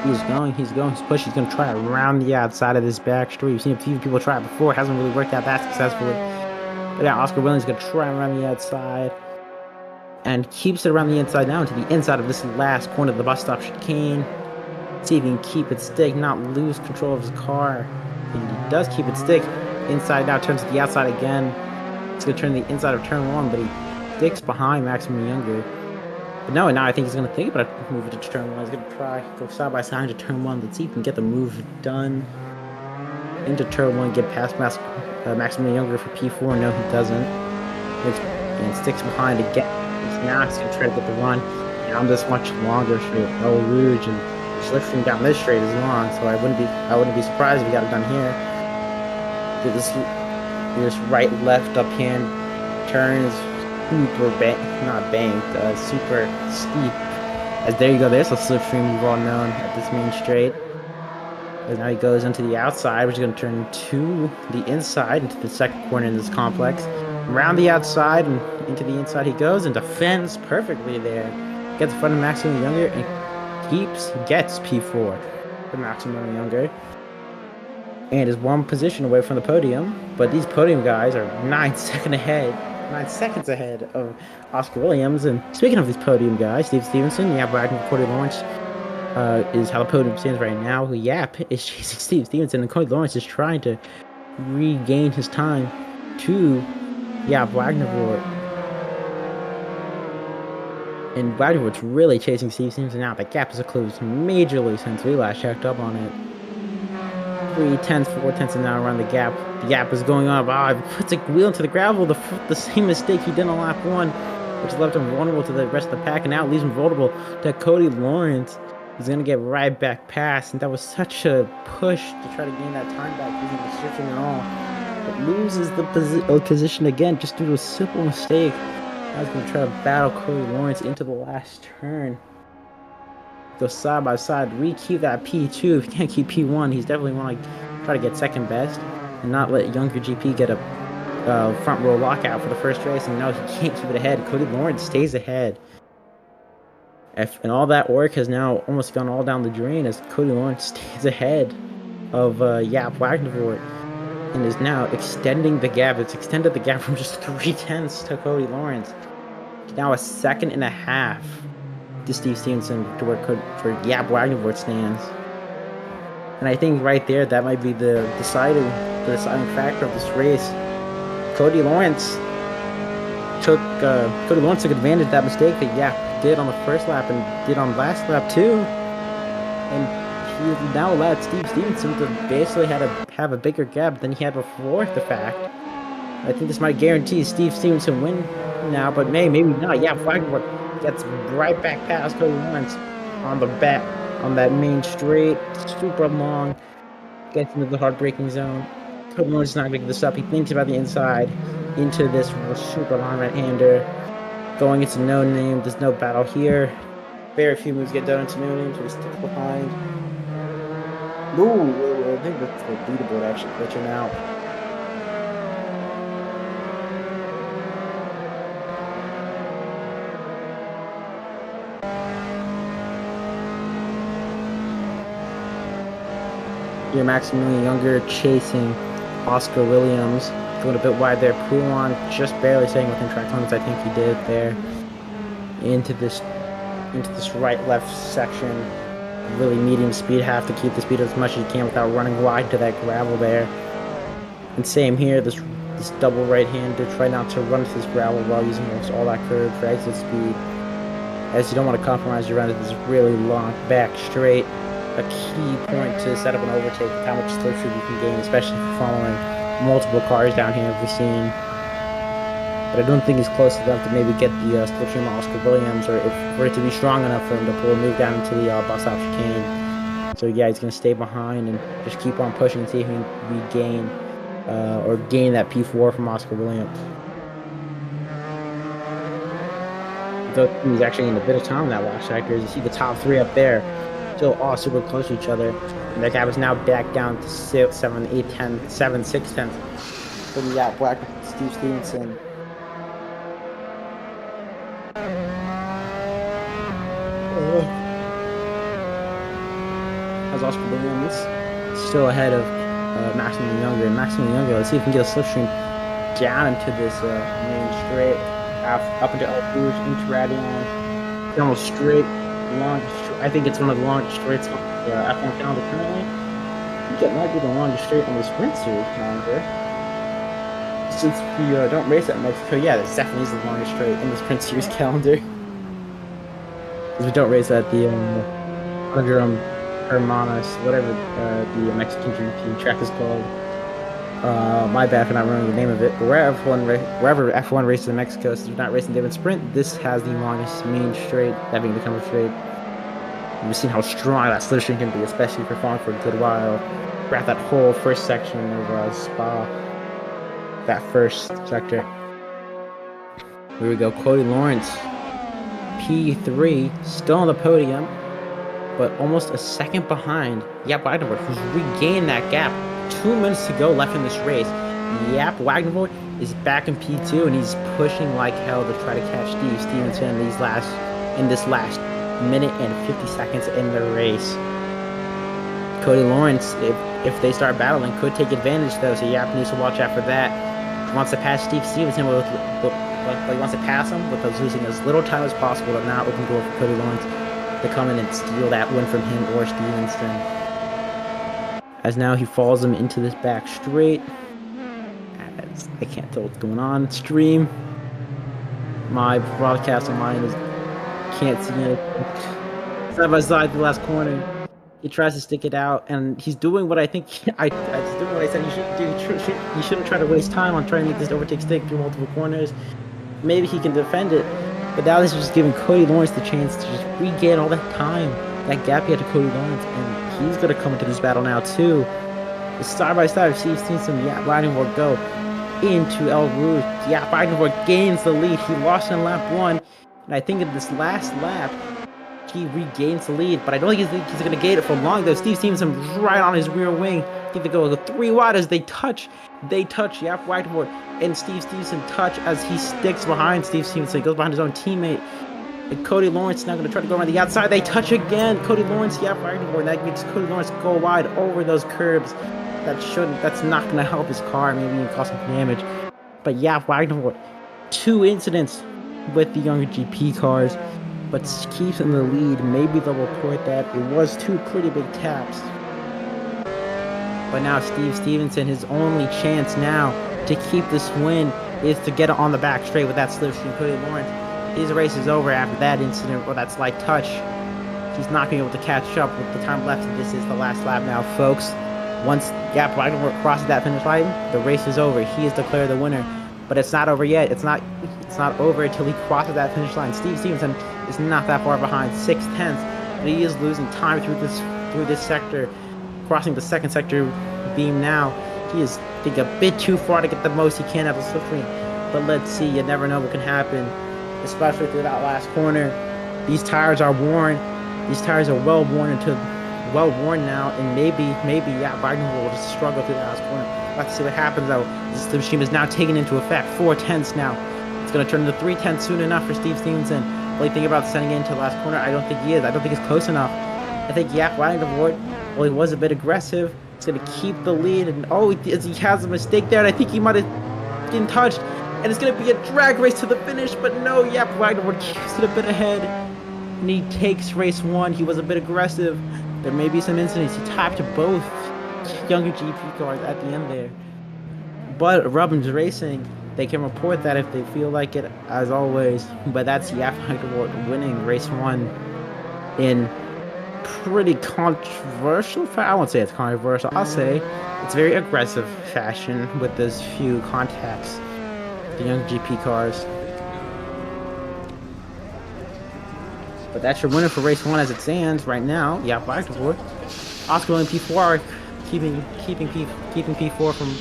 He's pushing, he's going to try around the outside of this back street. We've seen a few people try it before, it hasn't really worked out that successfully. But yeah, Oscar Williams is going to try around the outside and keeps it around the inside now into the inside of this last corner of the bus stop chicane. See if he can keep it stick, not lose control of his car. And he does keep it stick. Inside now turns to the outside again. It's going to turn the inside of turn 1, but he sticks behind Maximilian Younger. But now I think he's going to think about moving to turn 1. He's going to try go side by side to turn 1. Let's see if he can get the move done into turn 1, get past Maximilian Younger for P4. No, he doesn't. And sticks behind again. Now he's going to try to get the run down this much longer straight. El Rouge and slipstream down this straight is long, so I wouldn't be surprised if we got it done here. Do this right left up hand turns super super steep. As there you go, there's a slipstream we've all known at this main straight. And now he goes into the outside, which is going to turn to the inside, into the second corner in this complex. Around the outside and into the inside he goes and defends perfectly there. Gets in front of Maximilian Younger and gets P4 for Maximilian Younger. And is 1 position away from the podium. But these podium guys are 9 seconds ahead 9 seconds ahead of Oscar Williams. And speaking of these podium guys, Steve Stevenson, Yap Wagner, Cody Lawrence is how the podium stands right now. Yap is chasing Steve Stevenson, and Cody Lawrence is trying to regain his time to Yap Wagner. And Wagner's really chasing Steve Stevenson now. The gap has closed majorly since we last checked up on it. 3/10, 4/10 an hour around the gap. The gap is going up. He puts a wheel into the gravel. The same mistake he did on lap one, which left him vulnerable to the rest of the pack, and now it leaves him vulnerable to Cody Lawrence. He's gonna get right back past, and that was such a push to try to gain that time back using restriction and all. But loses the position again just due to a simple mistake. I was gonna try to battle Cody Lawrence into the last turn. Go side by side, keep that P2. If you can't keep P1, he's definitely want to try to get second best and not let younger GP get a front row lockout for the first race. And now he can't keep it ahead. Cody Lawrence stays ahead. And all that work has now almost gone all down the drain as Cody Lawrence stays ahead of Yap Wagner and is now extending the gap. It's extended the gap from just 3/10 to Cody Lawrence. Now a second and a half to Steve Stevenson to where Yap Wagner stands. And I think right there, that might be the deciding factor of this race. Cody Lawrence took advantage of that mistake that Yap did on the first lap and did on last lap too. And he now allowed Steve Stevenson to basically have a bigger gap than he had before the fact. I think this might guarantee Steve Stevenson win now, but maybe not. Yap Wagner gets right back past Cody Lawrence on that main straight, super long, gets into the heartbreaking zone. Cody Lawrence is not going to get this up. He thinks about the inside into this super long right-hander. Going into No Name. There's no battle here. Very few moves get done into No Name, so he's still behind. Ooh, I think that's the leaderboard actually glitching out. You're Maximilian Younger chasing Oscar Williams, going a bit wide there. Poulon just barely staying within track limits. I think he did there. Into this right-left section. Really medium speed. Have to keep the speed as much as you can without running wide to that gravel there. And same here. This double right-hander. Try not to run to this gravel while using almost all that curve for exit speed, as you don't want to compromise your run at this really long back straight. A key point to set up an overtake with how much slipstream you can gain, especially if you're following multiple cars down here, as we've seen. But I don't think he's close enough to maybe get the slipstream of Oscar Williams, or for it to be strong enough for him to pull a move down into the bus stop chicane. So yeah, he's going to stay behind and just keep on pushing and see if he can regain or gain that P4 from Oscar Williams. Though he's actually in a bit of time in that last sector. As you see the top three up there, still all super close to each other. And that gap is now back down to 6, 7, 8, 10, 7, 6 tenths. So we got Black Steve Stevenson. As Oscar Williams still ahead of Maximilian Younger. And Maximilian Younger, let's see if we can get a slipstream down into this main straight, up into El Rouge, into Radion. Almost straight, long. I think it's one of the longest straights on the F1 calendar currently. I think it might be the longest straight on the Sprint Series calendar. Since we don't race at Mexico, yeah, this definitely is the longest straight in the Sprint Series calendar. Because we don't race at the Hermanas, whatever the Mexican GP track is called. My bad for not remembering the name of it. But wherever F1 races in Mexico, since we're not racing David Sprint, this has the longest main straight, that being the Cumber Straight. We've seen how strong that slipstream can be, especially if you're falling for a good while. Throughout that whole first section of Spa, that first sector. Here we go, Cody Lawrence, P3, still on the podium, but almost a second behind Yap Wagner, who's regained that gap. 2 minutes to go left in this race. Yap Wagner is back in P2, and he's pushing like hell to try to catch Steve Stevenson in this last minute and 50 seconds in the race. Cody Lawrence, if they start battling, could take advantage though, so Yap needs to watch out for that. He wants to pass Steve Stevenson but he wants to pass him with losing as little time as possible to not open door for Cody Lawrence to come in and steal that win from him or Stevenson. As now he follows him into this back straight. As I can't tell what's going on. Stream. My broadcast on mine is can't see it. Side by side, the last corner. He tries to stick it out, and he's doing what I think he's doing what I said he should do. He shouldn't try to waste time on trying to make this overtake stick through multiple corners. Maybe he can defend it, but now this is just giving Cody Lawrence the chance to just regain all that time, that gap he had to Cody Lawrence, and he's gonna come into this battle now too. Side by side, Steve Stevenson, yeah, Riding will go into El Rouge. Yeah, Weidenborg gains the lead. He lost in lap 1, and I think in this last lap, he regains the lead, but I don't think he's going to gain it for long, though. Steve Stevenson right on his rear wing. I think they go 3 wide as they touch. Yap Weidenborg and Steve Stevenson touch as he sticks behind Steve Stevenson. He goes behind his own teammate. And Cody Lawrence now going to try to go around the outside. They touch again. Cody Lawrence, Yap Weidenborg. That makes Cody Lawrence go wide over those curbs. That's not going to help his car, maybe even cause some damage. But Yap Weidenborg, 2 incidents with the younger GP cars, but keeps in the lead. Maybe they'll report that it was 2 pretty big taps. But now Steve Stevenson, his only chance now to keep this win is to get it on the back straight with that slipstream. Cody Lawrence, his race is over after that incident or that slight touch. He's not going to be able to catch up with the time left, and this is the last lap now, folks. Once Yap Weidenborg crosses that finish line, the race is over. He is declared the winner. But it's not over yet. It's not over until he crosses that finish line. Steve Stevenson is not that far behind, 6/10, but he is losing time through this sector, crossing the second sector beam now. He is, I think, a bit too far to get the most he can out of the slipstream. But let's see. You never know what can happen, especially through that last corner. These tires are worn. These tires are well worn now, and maybe Wagner will just struggle through that last corner. Let's see what happens though. This machine is now taken into effect. 4/10 now. It's going to turn into 3/10 soon enough for Steve Stevenson. What do you think about sending it into the last corner? I don't think he is. I don't think it's close enough. I think Yap Wagner, well, he was a bit aggressive. He's going to keep the lead, and he has a mistake there, and I think he might have been touched. And it's going to be a drag race to the finish, but no, Yap Wagner keeps it a bit ahead. And he takes race 1. He was a bit aggressive. There may be some incidents. He tapped both younger GP cars at the end there. But Robbins Racing, they can report that if they feel like it, as always. But that's Yap Wagner winning race 1 in pretty controversial. I won't say it's controversial. I'll say it's very aggressive fashion with those few contacts. The young GP cars. But that's your winner for race 1 as it stands right now. Yeah, Wagner. Oscar Williams P4 keeping P4 from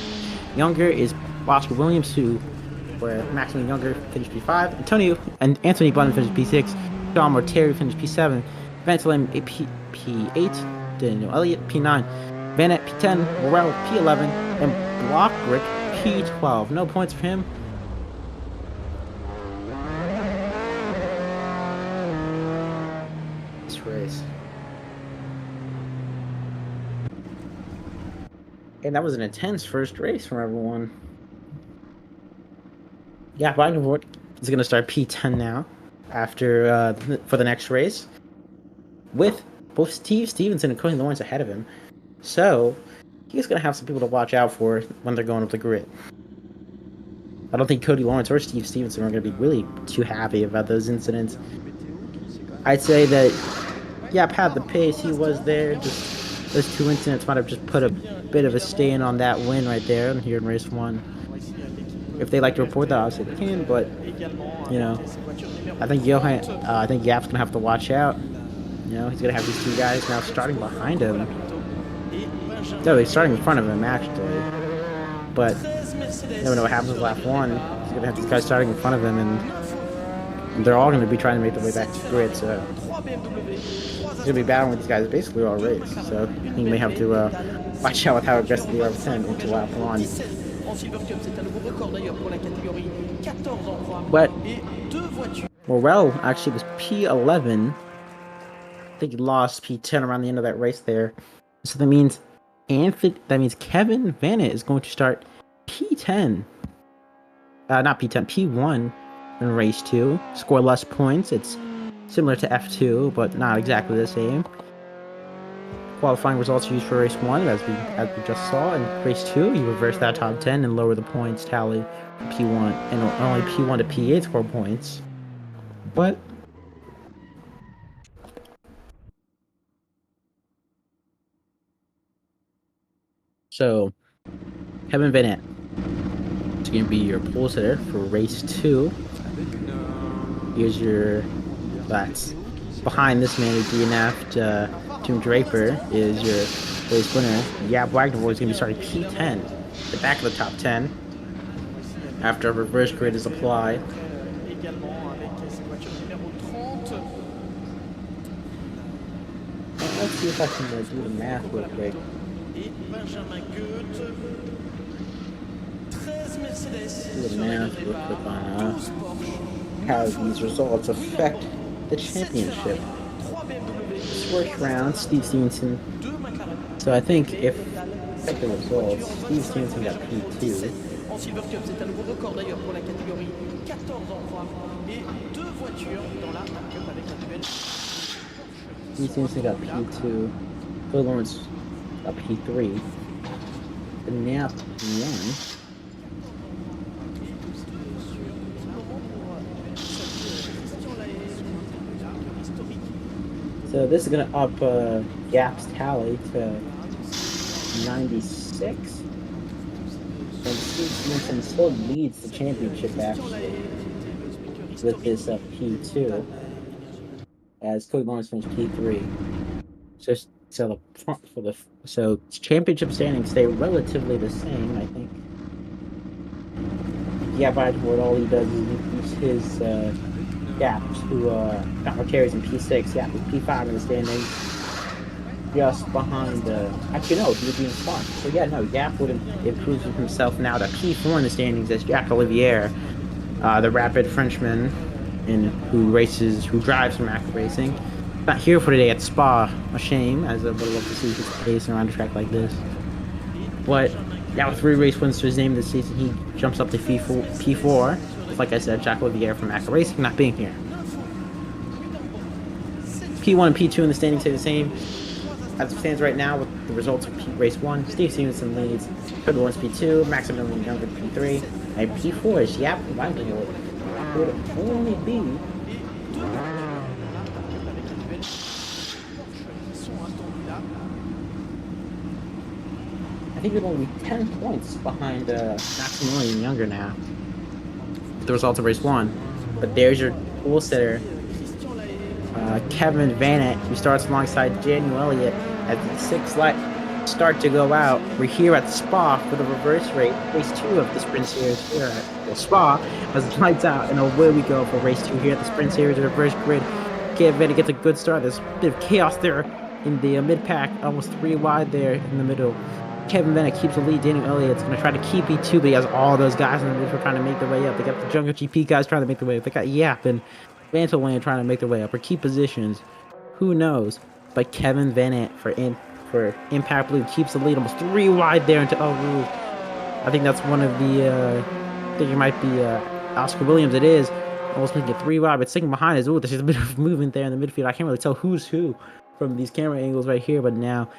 Younger is Oscar Williams, where Maximum Younger finished P5. Anthony Bunn finished P6. John Mortari finished P7. Ventilem P8. Daniel Elliott P9. Vanet P10. Morel P11. And Blockrick P12. No points for him. Race. And that was an intense first race from everyone. Yeah, Weidenborg is going to start P10 now after for the next race with both Steve Stevenson and Cody Lawrence ahead of him. So he's going to have some people to watch out for when they're going up the grid. I don't think Cody Lawrence or Steve Stevenson are going to be really too happy about those incidents. I'd say that Yap had the pace. He was there. Just those 2 incidents might have just put a bit of a stain on that win right there here in race 1. If they like to report that, obviously they can. But you know, I think Yap's gonna have to watch out. You know, he's gonna have these 2 guys now starting behind him. No, he's starting in front of him actually. But you never know what happens with lap 1. He's gonna have these guys starting in front of him, and they're all gonna be trying to make their way back to the grid. So he's gonna be battling with these guys basically all race, so he may have to watch out with how aggressive they are with him into lap 1. But Morel actually was P11. I think he lost P10 around the end of that race there. So that means Kevin Vanet is going to start P10 not P10, P1 in race 2. Score less points. It's similar to F2, but not exactly the same. Qualifying results used for race 1, as we just saw. In race 2, you reverse that top 10 and lower the points tally from P1, and only P1 to P8 score points. But so Kevin Van is going to be your pole sitter for race 2. Here's your that's behind this man, DNF Tim Draper is your race winner. Yap Wagner is going to be starting P10, the back of the top 10, after a reverse grid is applied. Let's see if I can do the math real quick. Do the math real quick on how these results affect the championship. First round, Steve Stevenson. So I think if check the results, Steve Stevenson got P2. En Silver Cup, c'est un nouveau record d'ailleurs pour la catégorie 14 ans croire et 2 voitures dans la Cup avec un duel. Steve Stevenson got P2. Phil Lawrence got P3. The Nap P1. So this is going to up Gap's tally to 96. And Steve Stevenson still leads the championship actually with his P2, as Cody Lawrence finished P3. So championship standings stay relatively the same, I think. Yeah, by what all he does is use his Gap to not carries in P6. Gap is P5 in the standings. Just behind actually no, he would be in front. So yeah, no, Gap would improve himself now to P4 in the standings as Jacques Olivier, the rapid Frenchman who drives for Mac Racing. Not here for today at Spa. A shame, as I would love to see his pace around a track like this. But now with 3 race wins to his name this season, he jumps up to P4. Like I said, Jacques Olivier from Mac Racing not being here. P1 and P2 in the standings stay the same. As it stands right now with the results of race 1, Steve Stevenson leads, Cody Lawrence P2, Maximilian Younger P3, and P4 is Yap Wagner. Would only be I think it will be 10 points behind Maximilian Younger now. The results of race 1. But there's your pole sitter, Kevin Van, who starts alongside Daniel Elliott as the 6 light start to go out. We're here at Spa for the reverse race 2 of the Sprint Series here at Spa as it lights out, and away we go for race 2 here at the Sprint Series reverse grid. Kevin Van gets a good start. There's a bit of chaos there in the mid-pack, almost 3 wide there in the middle. Kevin Bennett keeps the lead. Daniel Elliott's going to try to keep P2, but he has all those guys in the middle trying to make their way up. They got the Jungle GP guys trying to make their way up. They got Yap and Vantaland trying to make their way up or keep positions. Who knows? But Kevin Bennett for Impact Blue keeps the lead almost 3 wide there into El Rouge. I think that's one of the, I think it might be Oscar Williams. It is. Almost making it 3 wide, but sticking behind is, there's a bit of movement there in the midfield. I can't really tell who's who from these camera angles right here, but now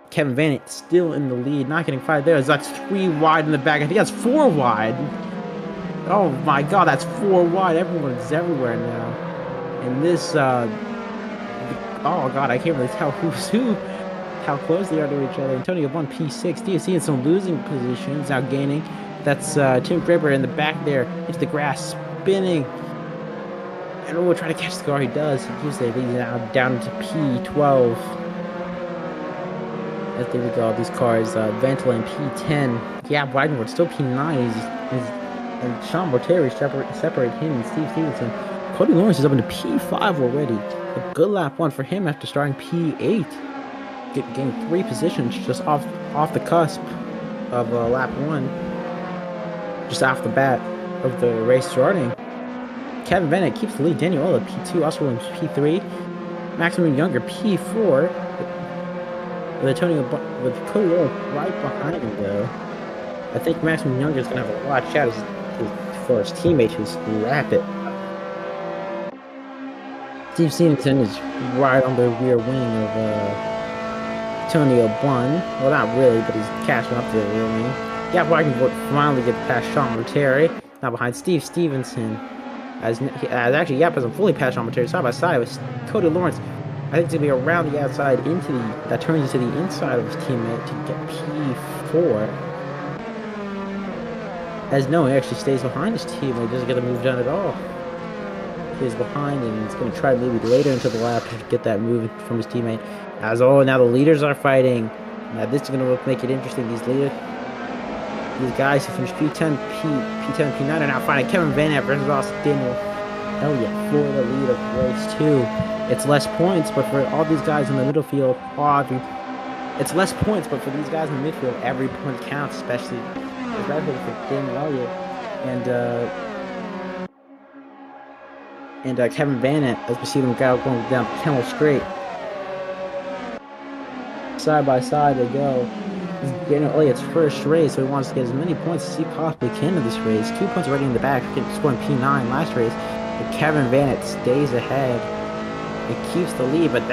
Kevin Van still in the lead, not getting 5 there. That's 3 wide in the back. I think that's 4 wide. Oh my god, that's 4 wide. Everyone's everywhere now. And this, oh god, I can't really tell who's who, how close they are to each other. Antonio won P6. Do you see in some losing positions, now gaining? That's Tim Draper in the back there, into the grass, spinning. And we'll try to catch the car. He does. He's now down to P12. There we go, these cars, Ventolin P10, yeah, Wagner still P9, and Sean Morteri separate him and Steve Stevenson. Cody Lawrence is up into P5 already. A good lap 1 for him after starting P8. Getting 3 positions just off the cusp of lap 1. Just off the bat of the race starting. Kevin Bennett keeps the lead. Daniel Ola P2, Oscar Williams P3, Maximilian Younger P4. With Cody Lawrence right behind him, though. I think Maximilian Younger is going to have a lot of shadows. for his teammate who's rapid. Steve Stevenson is right on the rear wing of Antonio Bun. Well, not really, but he's catching up to the rear wing. Yap Wagenvort finally gets past Sean Terry. Now behind Steve Stevenson. As actually Yap hasn't fully passed Sean Terry side by side with Cody Lawrence. I think it's gonna be around the outside into that turns into the inside of his teammate to get P4. As no, he actually stays behind his teammate, doesn't get the move done at all. He's behind and he's going to try maybe later into the lap to get that move from his teammate. As now the leaders are fighting. Now this is going to make it interesting. These guys who finished P10, P10, P9 are now fighting. Kevin Van Aert versus Austin Daniel Elliott for the lead of race 2. It's less points, but for all these guys in the middle field, it's less points, but for these guys in the midfield, every point counts, especially for Daniel Elliott and Kevin Van Aert, as we see them going down Camel Straight. Side by side they go. This is Daniel Elliott's first race, so he wants to get as many points as he possibly can in this race. 2 points already in the back, scoring P9 last race. But Kevin Van Aert stays ahead. It keeps the lead, but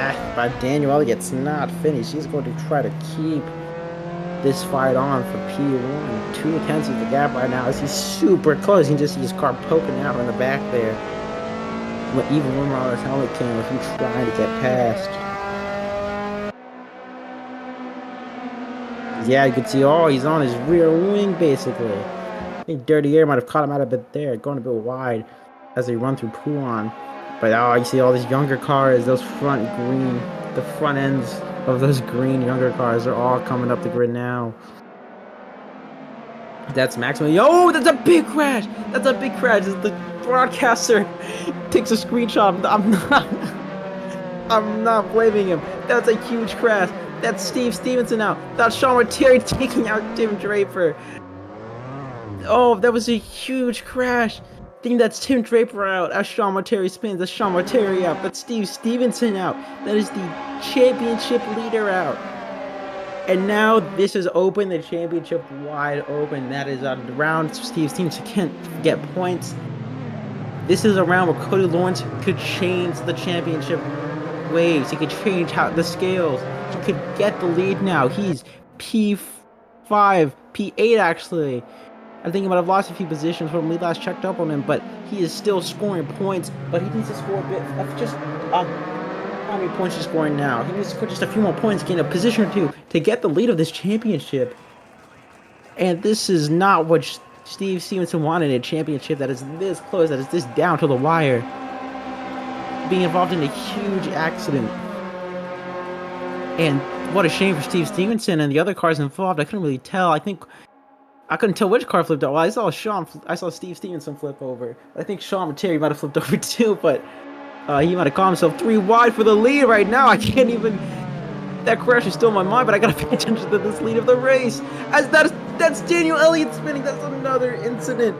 Daniel Elliott's not finished. He's going to try to keep this fight on for P1. 2/10 is the gap right now as he's super close. You can just see his car poking out in the back there. But even when Morales' helmet came, if he's trying to get past. Yeah, you can see, he's on his rear wing, basically. I think Dirty Air might have caught him out a bit there, going a bit wide as they run through Poulan. But, you see all these younger cars, the front ends of those green younger cars are all coming up the grid now. That's Maximum. Yo, that's a big crash! That's a big crash. The broadcaster takes a screenshot. I'm not blaming him. That's a huge crash. That's Steve Stevenson out. That's Sean Terry taking out Tim Draper. Oh, that was a huge crash. I think that's Tim Draper out. That's Sean Terry spins. That's Sean Terry out. That's Steve Stevenson out. That is the championship leader out. And now this is open, the championship wide open. That is a round Steve Stevenson can't get points. This is a round where Cody Lawrence could change the championship waves. He could change the scales. He could get the lead now. He's P5, P8 actually. I think he might have lost a few positions when we last checked up on him, but he is still scoring points. But he needs to score a bit. How many points he's scoring now? He needs to score just a few more points, gain a position or two to get the lead of this championship. And this is not what Steve Stevenson wanted, a championship that is this close, that is this down to the wire. Being involved in a huge accident. And what a shame for Steve Stevenson and the other cars involved. I couldn't really tell. I couldn't tell which car flipped over. Well, I saw Steve Stevenson flip over. I think Sean Terry might have flipped over too, but he might have caught himself 3 wide for the lead right now. I can't even. That crash is still in my mind, but I gotta pay attention to this lead of the race. As that's Daniel Elliott spinning. That's another incident.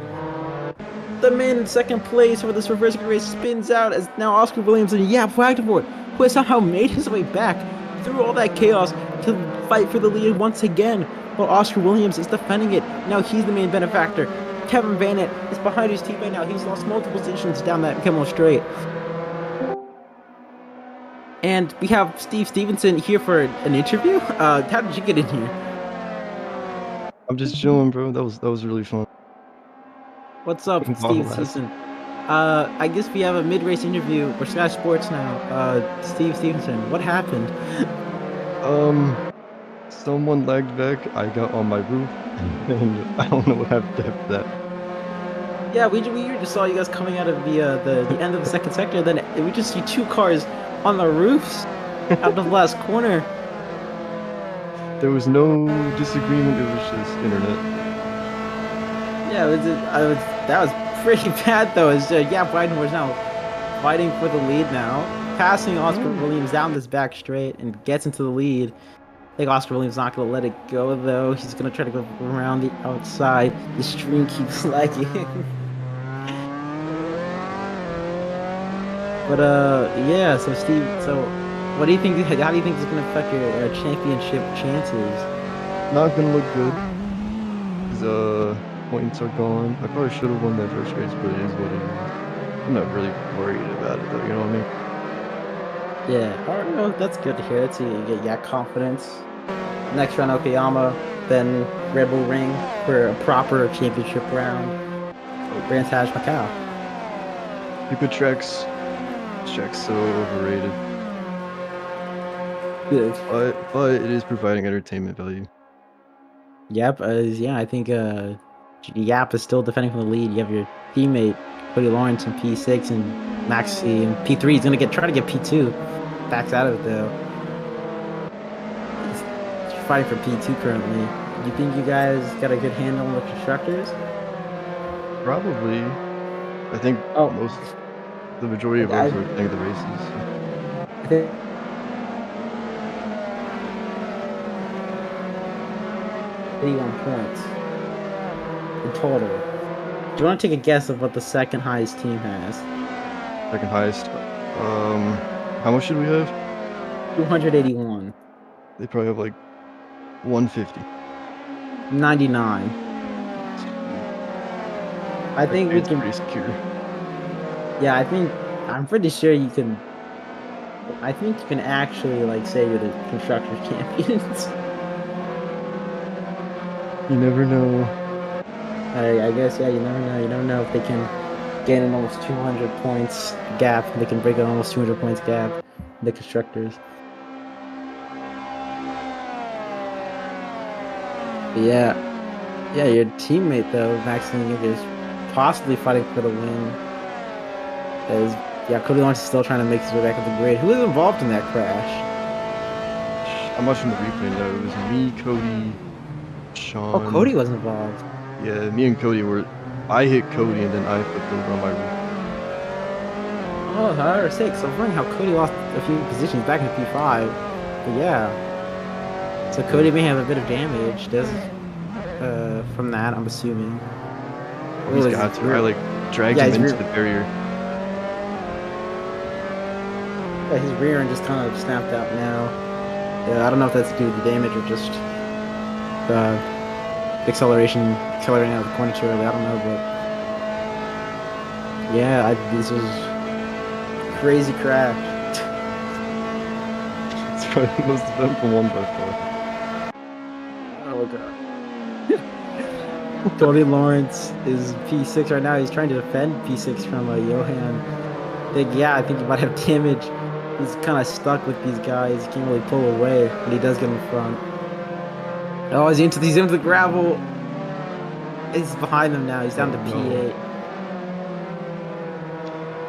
The man in second place for this reverse race spins out as now Oscar Williams and Yap Wagenvort, who has somehow made his way back through all that chaos to fight for the lead once again, while Oscar Williams is defending it. Now he's the main benefactor. Kevin Van Aert is behind his teammate now. He's lost multiple positions down that Camel Straight. And we have Steve Stevenson here for an interview. How did you get in here? I'm just chilling, bro. That was really fun. What's up, Steve Stevenson? I guess we have a mid-race interview for Sky Sports now. Steve Stevenson, what happened? Someone lagged back. I got on my roof, and I don't know what happened after that. Yeah, we just saw you guys coming out of the end of the second sector. Then we just see 2 cars on the roofs out of the last corner. There was no disagreement. It was just internet. Yeah, that was pretty bad though. Biden was now fighting for the lead now, passing Oscar Williams down this back straight and gets into the lead. I think Oscar Williams not gonna let it go though. He's gonna try to go around the outside. The stream keeps lagging. But yeah. So Steve, what do you think? How do you think this is gonna affect your championship chances? Not gonna look good. 'Cause, points are gone. I probably should have won that first race, but it is what it is. I'm not really worried about it though, you know what I mean? Yeah, all right, well, that's good to hear. That's you get confidence. Next round, Okayama, then Red Bull Ring for a proper championship round. Oh, Brands Hatch Macau. stupid tracks. This track's so overrated. Good. But it is providing entertainment value. Yep, yeah, I think Yap is still defending from the lead. You have your teammate Cody Lawrence in P6 and Maxi in P3. He's gonna try to get P2. Backs out of it though. He's fighting for P2 currently. Do you think you guys got a good handle on the constructors? Probably. I think Oh, the majority of I, us are playing the races. So. I think 81 points in total. Do you want to take a guess of what the second highest team has? Second highest. How much should we have? 281. They probably have like 150. 99. I I'd think say we it's can. pretty secure. Yeah, I'm pretty sure you can. I think you can actually like say you're the constructors champions. You never know. I guess yeah. You never know. You never know if they can gain an almost 200 points gap. They can break an almost 200 points gap. The constructors. But yeah, yeah. Your teammate though, Maxine, is possibly fighting for the win. As yeah, Cody Lawrence is still trying to make his way back up the grid. Who was involved in that crash? I'm watching the replay now. It was me, Cody, Oh, Sean. Cody was involved. Yeah, me and Cody were. I hit Cody and then I flipped over on my roof. Oh, her six. So funny how Cody lost a few positions back in P5. But yeah. So Cody may have a bit of damage, does from that, I'm assuming. Oh, Oh, he's his got to. I rear. like dragged Yeah, him his into rear. the barrier. Yeah, his rear end just kind of snapped out now. Yeah, I don't know if that's due to the damage or just uh, accelerating out of the corner too early. I don't know, but yeah, this was crazy crash. It's probably the most eventful one by far. Oh god. Cody Lawrence is P6 right now. He's trying to defend P6 from Johan. Yeah, I think he might have damage. He's kind of stuck with these guys. He can't really pull away, but he does get in front. Oh, he's into the gravel. He's behind them now. He's down to Oh no. P8.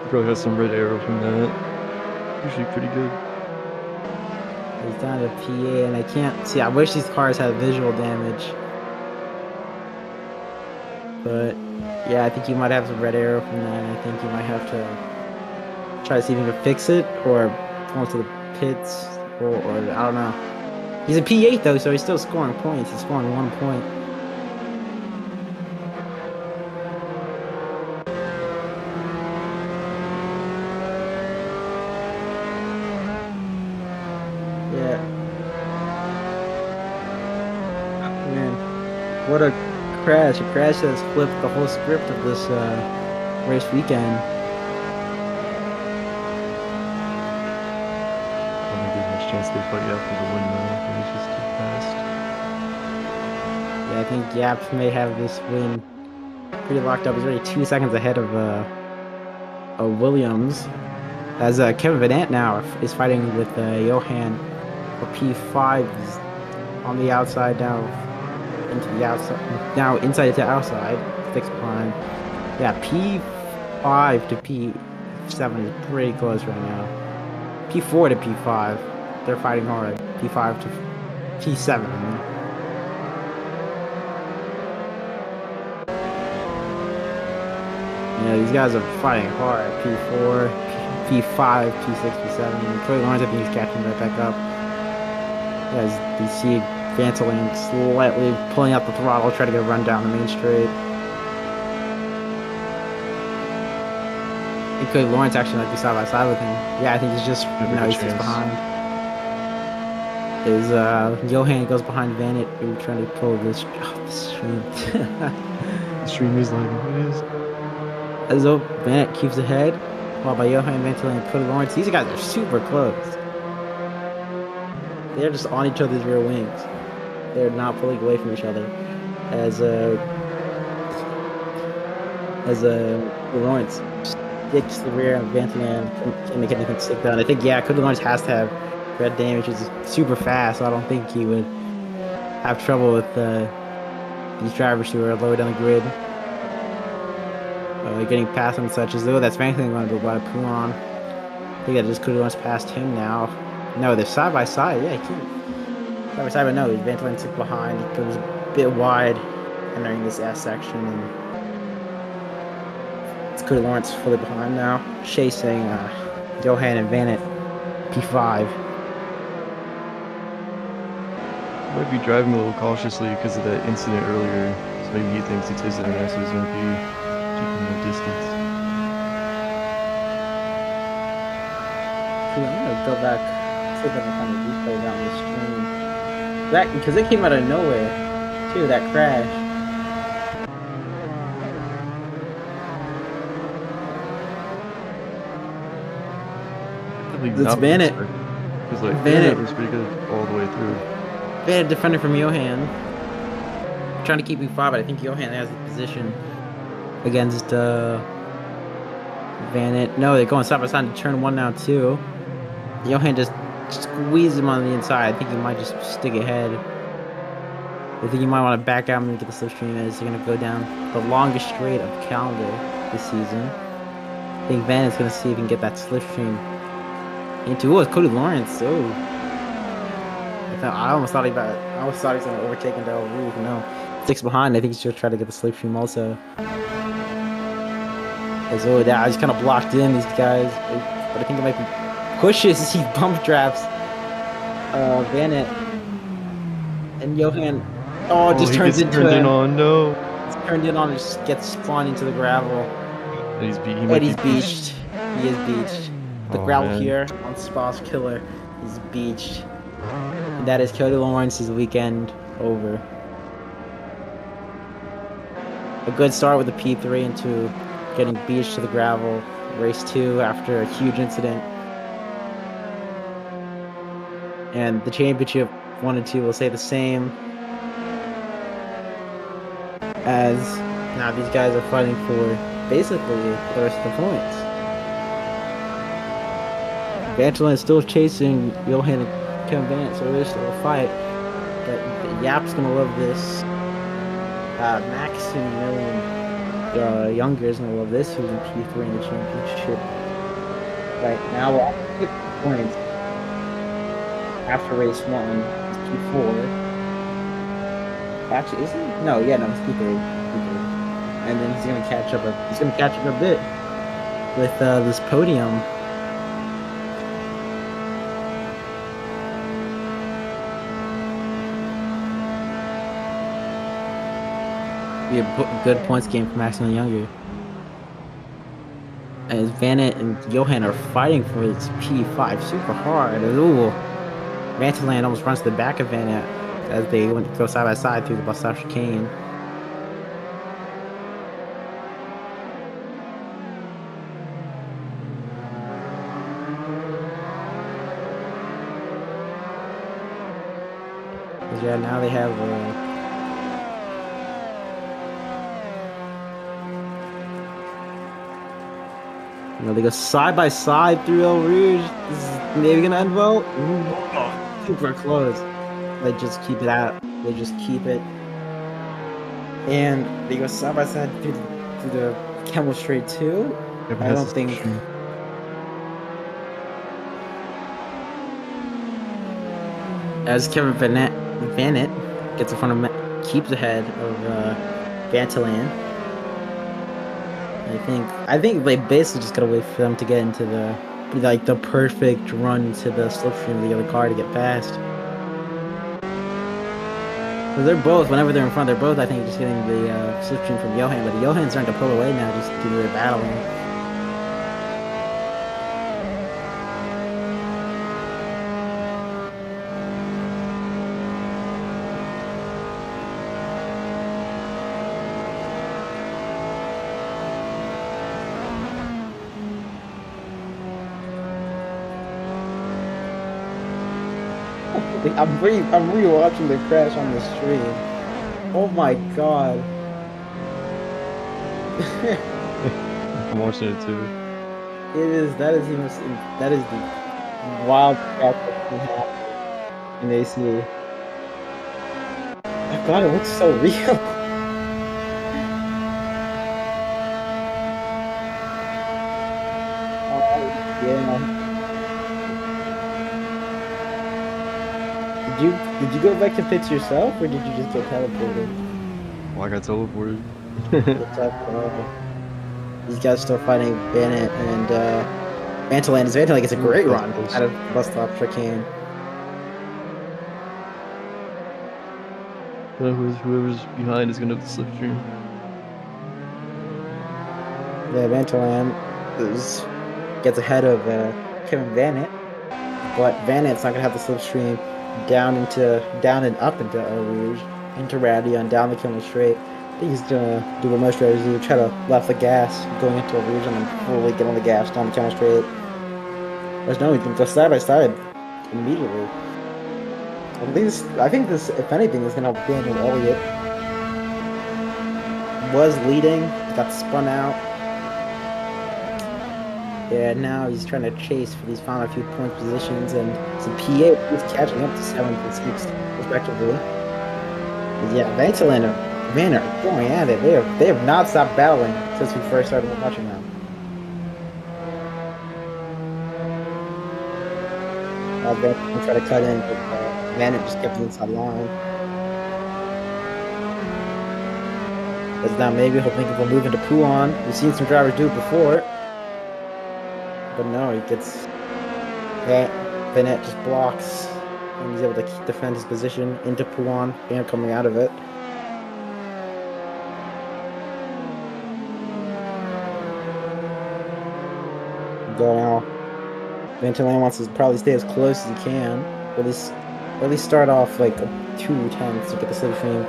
He probably has some red arrow from that. Usually pretty good. He's down to P8, and I can't see. I wish these cars had visual damage. But yeah, I think you might have some red arrow from that, and I think you might have to try to see if you can fix it or go into the pits or I don't know. He's a P8 though, so he's still scoring points. He's scoring 1 point. Yeah, man, what a crash! A crash has flipped the whole script of this race weekend. I don't think there's much chance they fight after the win though. He's just too fast. Yeah, I think Yaps may have this win pretty locked up. He's already 2 seconds ahead of Williams. As Kevin Vanant now is fighting with Johan for P5. He's on the outside now, into the outside. Now inside to outside. Six behind. Yeah, P5 to P7 is pretty close right now. P4 to P5. They're fighting hard. P5 to P7. I mean. Yeah, these guys are fighting hard. P4, P5, P6, P7. Cody Lawrence, I think he's catching right back up. As you see Vantolin slightly pulling out the throttle, trying to get a run down the main straight. I think Cody Lawrence actually might be side by side with him. Yeah, I think he's just he's just behind. Johan goes behind Vanit, who trying to pull this stream. The stream is lagging. It is. As though Bennett keeps ahead, followed by Johan Ventile and Cody Lawrence. These guys are super close. They're just on each other's rear wings. They're not pulling away from each other. As Lawrence sticks the rear of Ventile can't make anything stick down. I think Cody Lawrence has to have red damage. Is super fast, so I don't think he would have trouble with these drivers who are lower down the grid. Getting past and such as though that's Franklin going to go by Poulan. I think that just could have past him now. No, they're side by side. Yeah, side by side, but no, Ventolin took behind. He goes a bit wide entering this S section, and it's Cody Lawrence fully behind now, chasing Johan and Vanett P5. Might be driving a little cautiously because of that incident earlier. So maybe he thinks it's his internet, so he's going to be keeping the distance. I'm gonna go back, see if I can find the replay down the stream. That because it came out of nowhere, too. That crash. It's Vanett. Because like Vanett was pretty good all the way through. Vanett defender from Johan. Trying to keep me far, but I think Johan has the position against Vanett. No, they're going side by side to turn one now too. Johan just squeezes him on the inside. I think he might just stick ahead. I think you might want to back out and get the slipstream as you're going to go down the longest straight of the calendar this season. I think Vanett's going to see if he can get that slipstream into. It's Cody Lawrence. I almost thought he was going to overtake into El Rouge. No, 6 behind. I think he's just trying to get the slipstream also. I just kind of blocked in these guys, but I think it might be pushes. He bump drafts Vanett and Johan. Just turns into turned in on. No, it's turned in on and just gets spun into the gravel. And he's beached. He is beached. The gravel here on Spa's killer is beached. And that is Cody Lawrence's weekend over. A good start with the P3 into getting beached to the gravel. Race 2 after a huge incident. And the championship 1 and 2 will say the same. As now these guys are fighting for basically the rest of the points. Vantolin is still chasing Johan and Kevin Vanett, so there's still a fight. But Yap's gonna love this. Max and Million Younger is gonna love this, who's in P3 in the championship. Right now we're at 6 points. After race 1, it's P4. Actually, is it? No, it's P3. And then he's gonna catch up a bit with this podium. Be a good points game for Max and Younger. As Vanett and Johan are fighting for its P5 super hard. Ooh. Vantolin almost runs to the back of Vanett as they went to go side by side through the bus stop chicane. Now they have they go side by side through El Rouge. This is maybe gonna end well. Super close. They just keep it out. They just keep it. And they go side by side through the Camel Straight too. I don't think. As Kevin Vanett gets in front of keeps ahead of Vantolin. I think they basically just gotta wait for them to get into the perfect run to the slipstream of the other car to get past. So they're both, whenever they're in front, they're both, I think, just getting the slipstream from Johan, but Johan's starting to pull away now just due to their battling. I'm rewatching the crash on the stream. Oh my God. It I'm watching it too. is that is the wild crash that's been happening in AC. My God, it looks so real. Oh yeah. Did you go back to pits yourself or did you just get teleported? Well, I got teleported. It's up, these guys still fighting Bennett and Vantaland. Vantaland gets a Ooh, great that was run close. out of the bus stop chicane. Whoever's behind is gonna have the slipstream. Yeah, gets ahead of Kevin Vannett, but Vannett's not gonna have the slipstream down and up into Eau Rouge, into Radion, down the Kimmel Straight. I think he's gonna do what most drivers do, try to left the gas going into Eau Rouge and then fully get on the gas down the Kimmel Straight. There's no, he can go side by side immediately. I think this, if anything, is gonna help Daniel Elliott. Was leading, got spun out. Yeah, now he's trying to chase for these final few point positions, and some PA is catching up to 7th and 6th, respectively. But yeah, Vantala and Van are going at it. They have not stopped battling since we first started watching them. Van tried to cut in, but Van just kept the inside line. As now maybe he'll think of a move into Puan. We've seen some drivers do it before, but no, he gets that. Vanette just blocks, and he's able to defend his position into Puan. Van coming out of it. Go now. Vantalain wants to probably stay as close as he can, or at least start off like 2 tenths to get the slipstream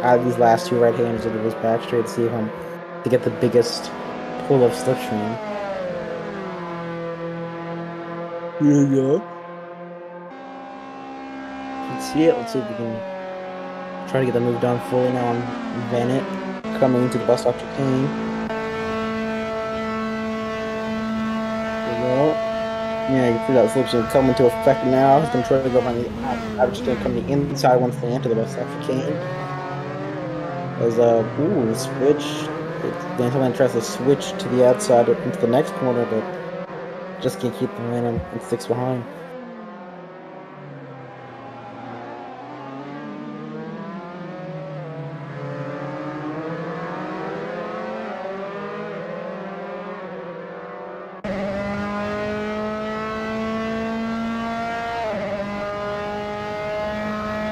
out of these last two right-handers into this back straight to see if to get the biggest pull of slipstream. Here we go. Let's see it. Let's see if we can try to get the move done fully now on Bennett coming into the bus stop chicane. There we go. Yeah, you can see that slipstream come into effect now. He's going to try to go on the outer chicane, come the inside once they enter the bus stop chicane. As the switch. Dantalan tries to switch to the outside into the next corner, but just can't keep the momentum and sticks behind.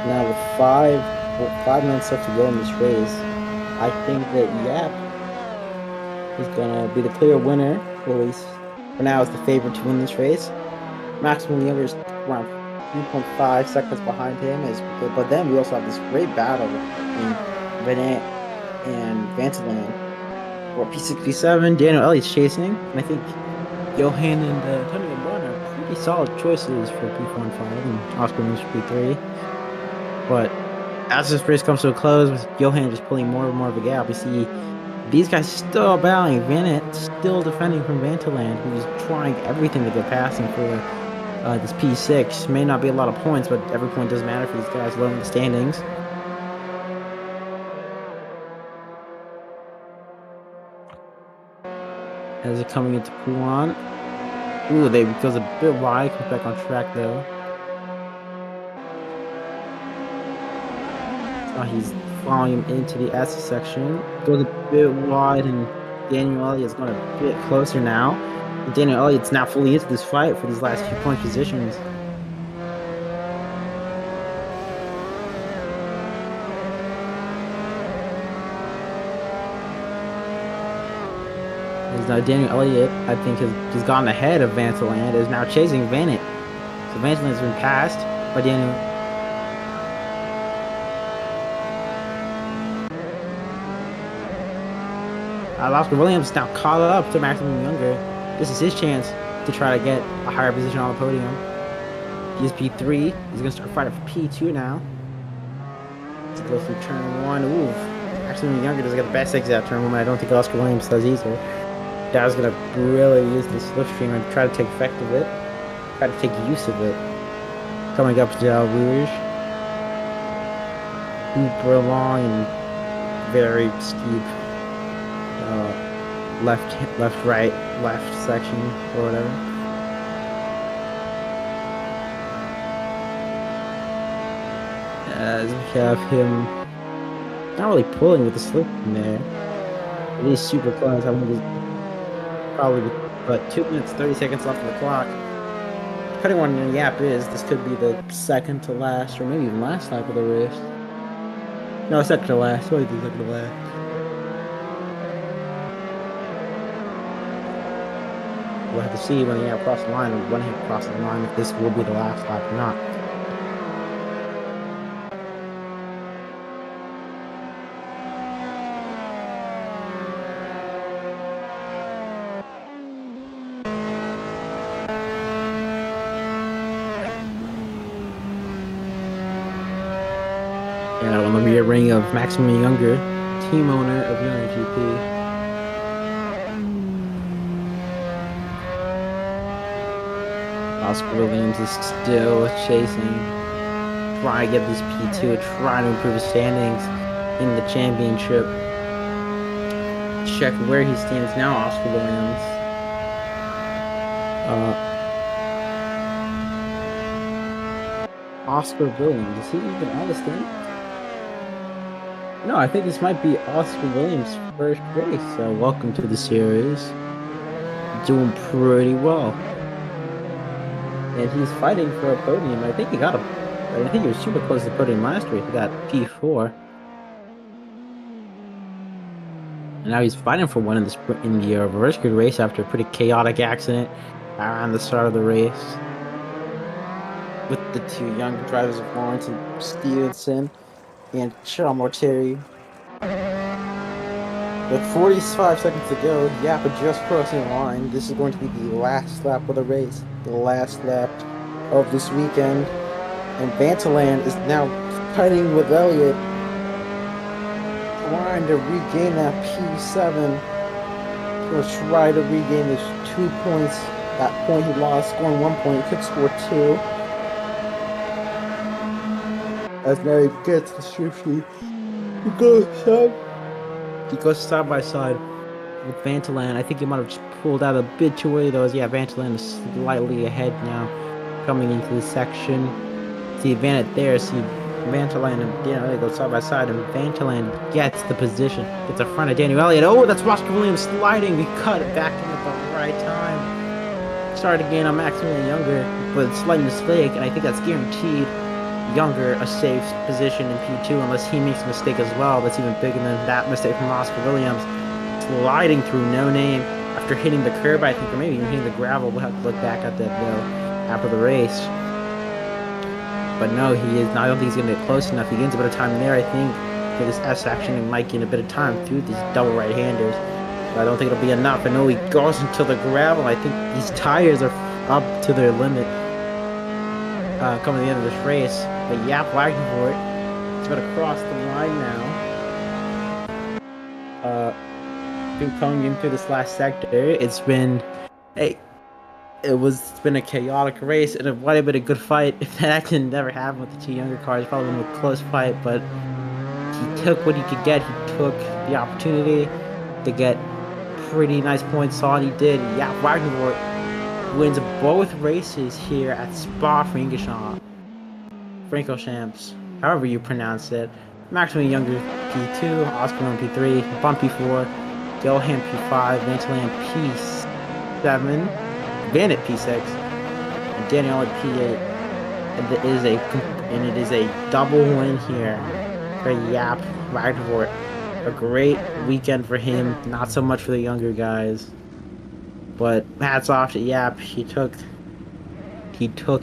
Now with 5 minutes left to go in this race, I think that Yap is gonna be the clear winner, or at least for now is the favorite to win this race. Maximum Younger is around 3.5 seconds behind him, but then we also have this great battle between René and Vantalan. Or P6P7, Daniel Elliott's chasing, and I think Johan and Tony One are pretty solid choices for P4 and 5, and Oscar Moose for P3. But as this race comes to a close, with Johan just pulling more and more of a gap, we see these guys still battling. Vanette still defending from Vantaland, who's trying everything to get past him for this P6. May not be a lot of points, but every point does matter for these guys low in the standings. As they're coming into Puan. Ooh, they goes a bit wide, comes back on track though. He's following him into the S section. Goes a bit wide, and Daniel Elliott's going a bit closer now. And Daniel Elliott's now fully into this fight for these last few point positions. As now Daniel Elliott, I think, has gotten ahead of Vantaland, is now chasing Vanette. So Vantaland's been passed by Daniel. Oscar Williams now caught up to Maximum Younger. This is his chance to try to get a higher position on the podium. He's P3. He's gonna start fighting for P2 now. To go through turn one. Ooh, actually, Younger doesn't get the best exit out turn one. I don't think Oscar Williams does either. Dow's gonna really use the slipstream and try to take effect of it. Try to take use of it. Coming up to Del Rouge. Super long and very steep. Left, right, left section or whatever. As we have him not really pulling with the slip in there. It is super close. I think probably but 2 minutes 30 seconds left on the clock. Depending on where the Yap is, this could be the second to last, or maybe even last lap of the race. No, second to last. What is second to last? We'll have to see when the Yap crosses the line, or when he crosses the line, if this will be the last lap or not. And on the rear ring of Maximum Younger, team owner of Younger GP. Oscar Williams is still chasing, trying to get this P2, trying to improve his standings in the championship. Check where he stands now, Oscar Williams. Oscar Williams, is he even on the stand? No, I think this might be Oscar Williams' first race. So welcome to the series. Doing pretty well. And he's fighting for a podium. I think he got I think he was super close to the podium last week. He got P4. And now he's fighting for one in the reverse grid race after a pretty chaotic accident around the start of the race. With the two young drivers of Lawrence and Stevenson and Charles Mortieri. With 45 seconds to go, Yap just crossing the line. This is going to be the last lap of the race. The last lap of this weekend. And Vantaland is now fighting with Elliott, trying to regain that P7. He's going to try to regain those 2 points. That point he lost, scoring 1 point. He could score 2. As Mary gets the stripsy, he goes side by side with Vantaland. I think he might have just pulled out a bit too early though. Yeah, Vantaland is slightly ahead now, coming into the section. See Vantaland there. See Vantaland and Daniel Elliott go side by side, and Vantaland gets the position, gets in front of Daniel Elliott. Oh, that's Oscar Williams sliding. We cut it back in at the right time. Started again on Maximilian Younger, but a slight mistake, and I think that's guaranteed Younger a safe position in P2 unless he makes a mistake as well. That's even bigger than that mistake from Oscar Williams. Sliding through no name after hitting the curb, I think, or maybe even hitting the gravel. We'll have to look back at that though after the race. But no, he is. I don't think he's going to get close enough. He gains a bit of time there, I think, for this S section. He might gain a bit of time through these double right-handers. But I don't think it'll be enough. I know he goes into the gravel. I think these tires are up to their limit coming to the end of this race. But Yap Wagenfort is going to cross the line now. Coming into this last sector, it's been it's been a chaotic race, and it might have been a good fight if that accident never happened with the two younger cars. Probably been a close fight, but he took what he could get. He took the opportunity to get pretty nice points. Saw what he did. Yap Wagenfort wins both races here at Spa-Francorchamps, however you pronounce it. Maximum Younger P2, Oscar Williams P3, Bump P4, Johan P5, Vantaland P7, Vanit P6, and Daniel P8. And it is a double win here for Yap Wagenfort. A great weekend for him, not so much for the younger guys. But hats off to Yap. He took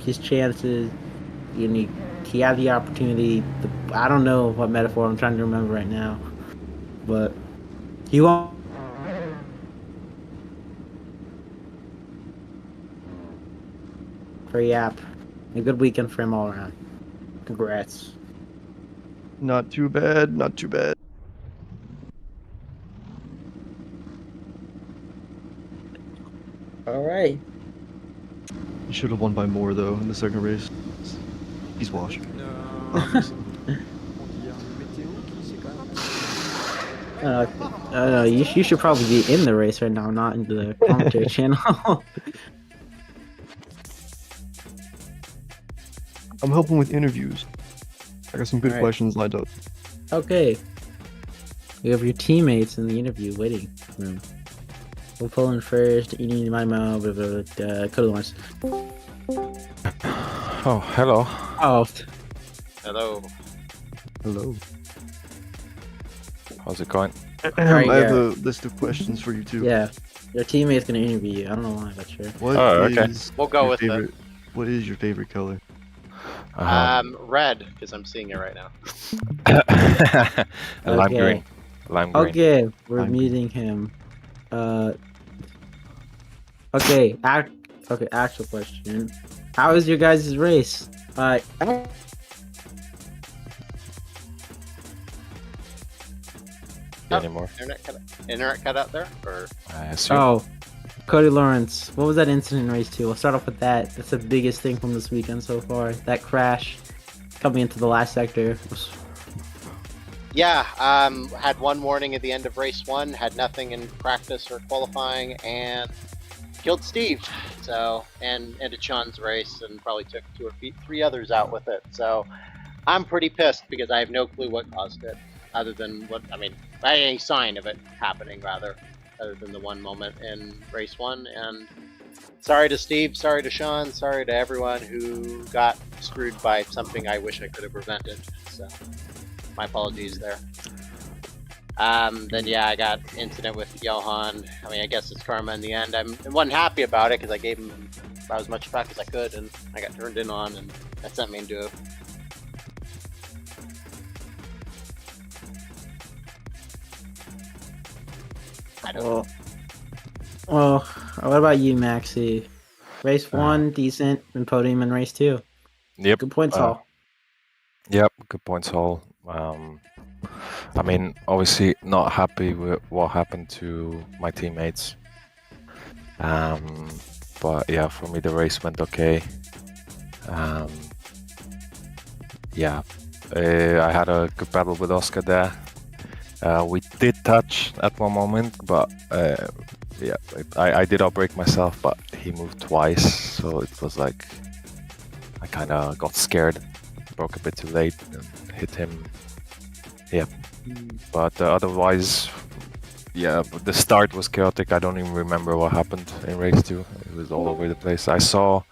his chances, and he had the opportunity. I don't know what metaphor I'm trying to remember right now, but he won't. For Yap, A good weekend for him all around. Congrats. Not too bad, not too bad. All right. He should have won by more though in the second race. He's washed. You should probably be in the race right now, not in the commentary channel. I'm helping with interviews. I got some good Alright. questions lined up. Okay. You have your teammates in the interview waiting room. We'll pull in first. Eating my mouth with Cody Lawrence. Oh, hello. Oh, Hello. Hello. How's it going? I have yeah. a list of questions for you too. yeah. Your teammate's gonna interview you. I don't know why, but sure. What Oh, okay. is We'll go your with favorite, What is your favorite color? Red, because I'm seeing it right now. Lime Okay. green. Lime green. Okay, we're Fine. meeting him. Okay, actual question. How was your guys' race? Anymore? Internet cut out there? Or I assume. Oh, Cody Lawrence. What was that incident in race 2? We'll start off with that. That's the biggest thing from this weekend so far. That crash coming into the last sector. yeah, had one warning at the end of race 1, had nothing in practice or qualifying, and killed Steve. So, and ended Sean's race, and probably took 2 or 3 others out with it. So, I'm pretty pissed because I have no clue what caused it, other than any sign of it happening, rather, other than the one moment in race 1. And sorry to Steve, sorry to Sean, sorry to everyone who got screwed by something I wish I could have prevented. So, my apologies there. Then yeah, I got incident with Johan. I mean, I guess it's karma in the end. I wasn't happy about it because I gave him about as much back as I could, and I got turned in on, and that sent me into I don't know. Well, what about you, Maxi? Race 1, decent, and podium in race 2. Yep. Good points all. Yep, good points all. I mean, obviously not happy with what happened to my teammates. But yeah, for me the race went okay. Yeah, I had a good battle with Oscar there. We did touch at one moment, but yeah, I did outbrake myself, but he moved twice, so it was like I kind of got scared, broke a bit too late, and hit him. Yeah, but otherwise, yeah, the start was chaotic. I don't even remember what happened in race 2. It was all over the place. I saw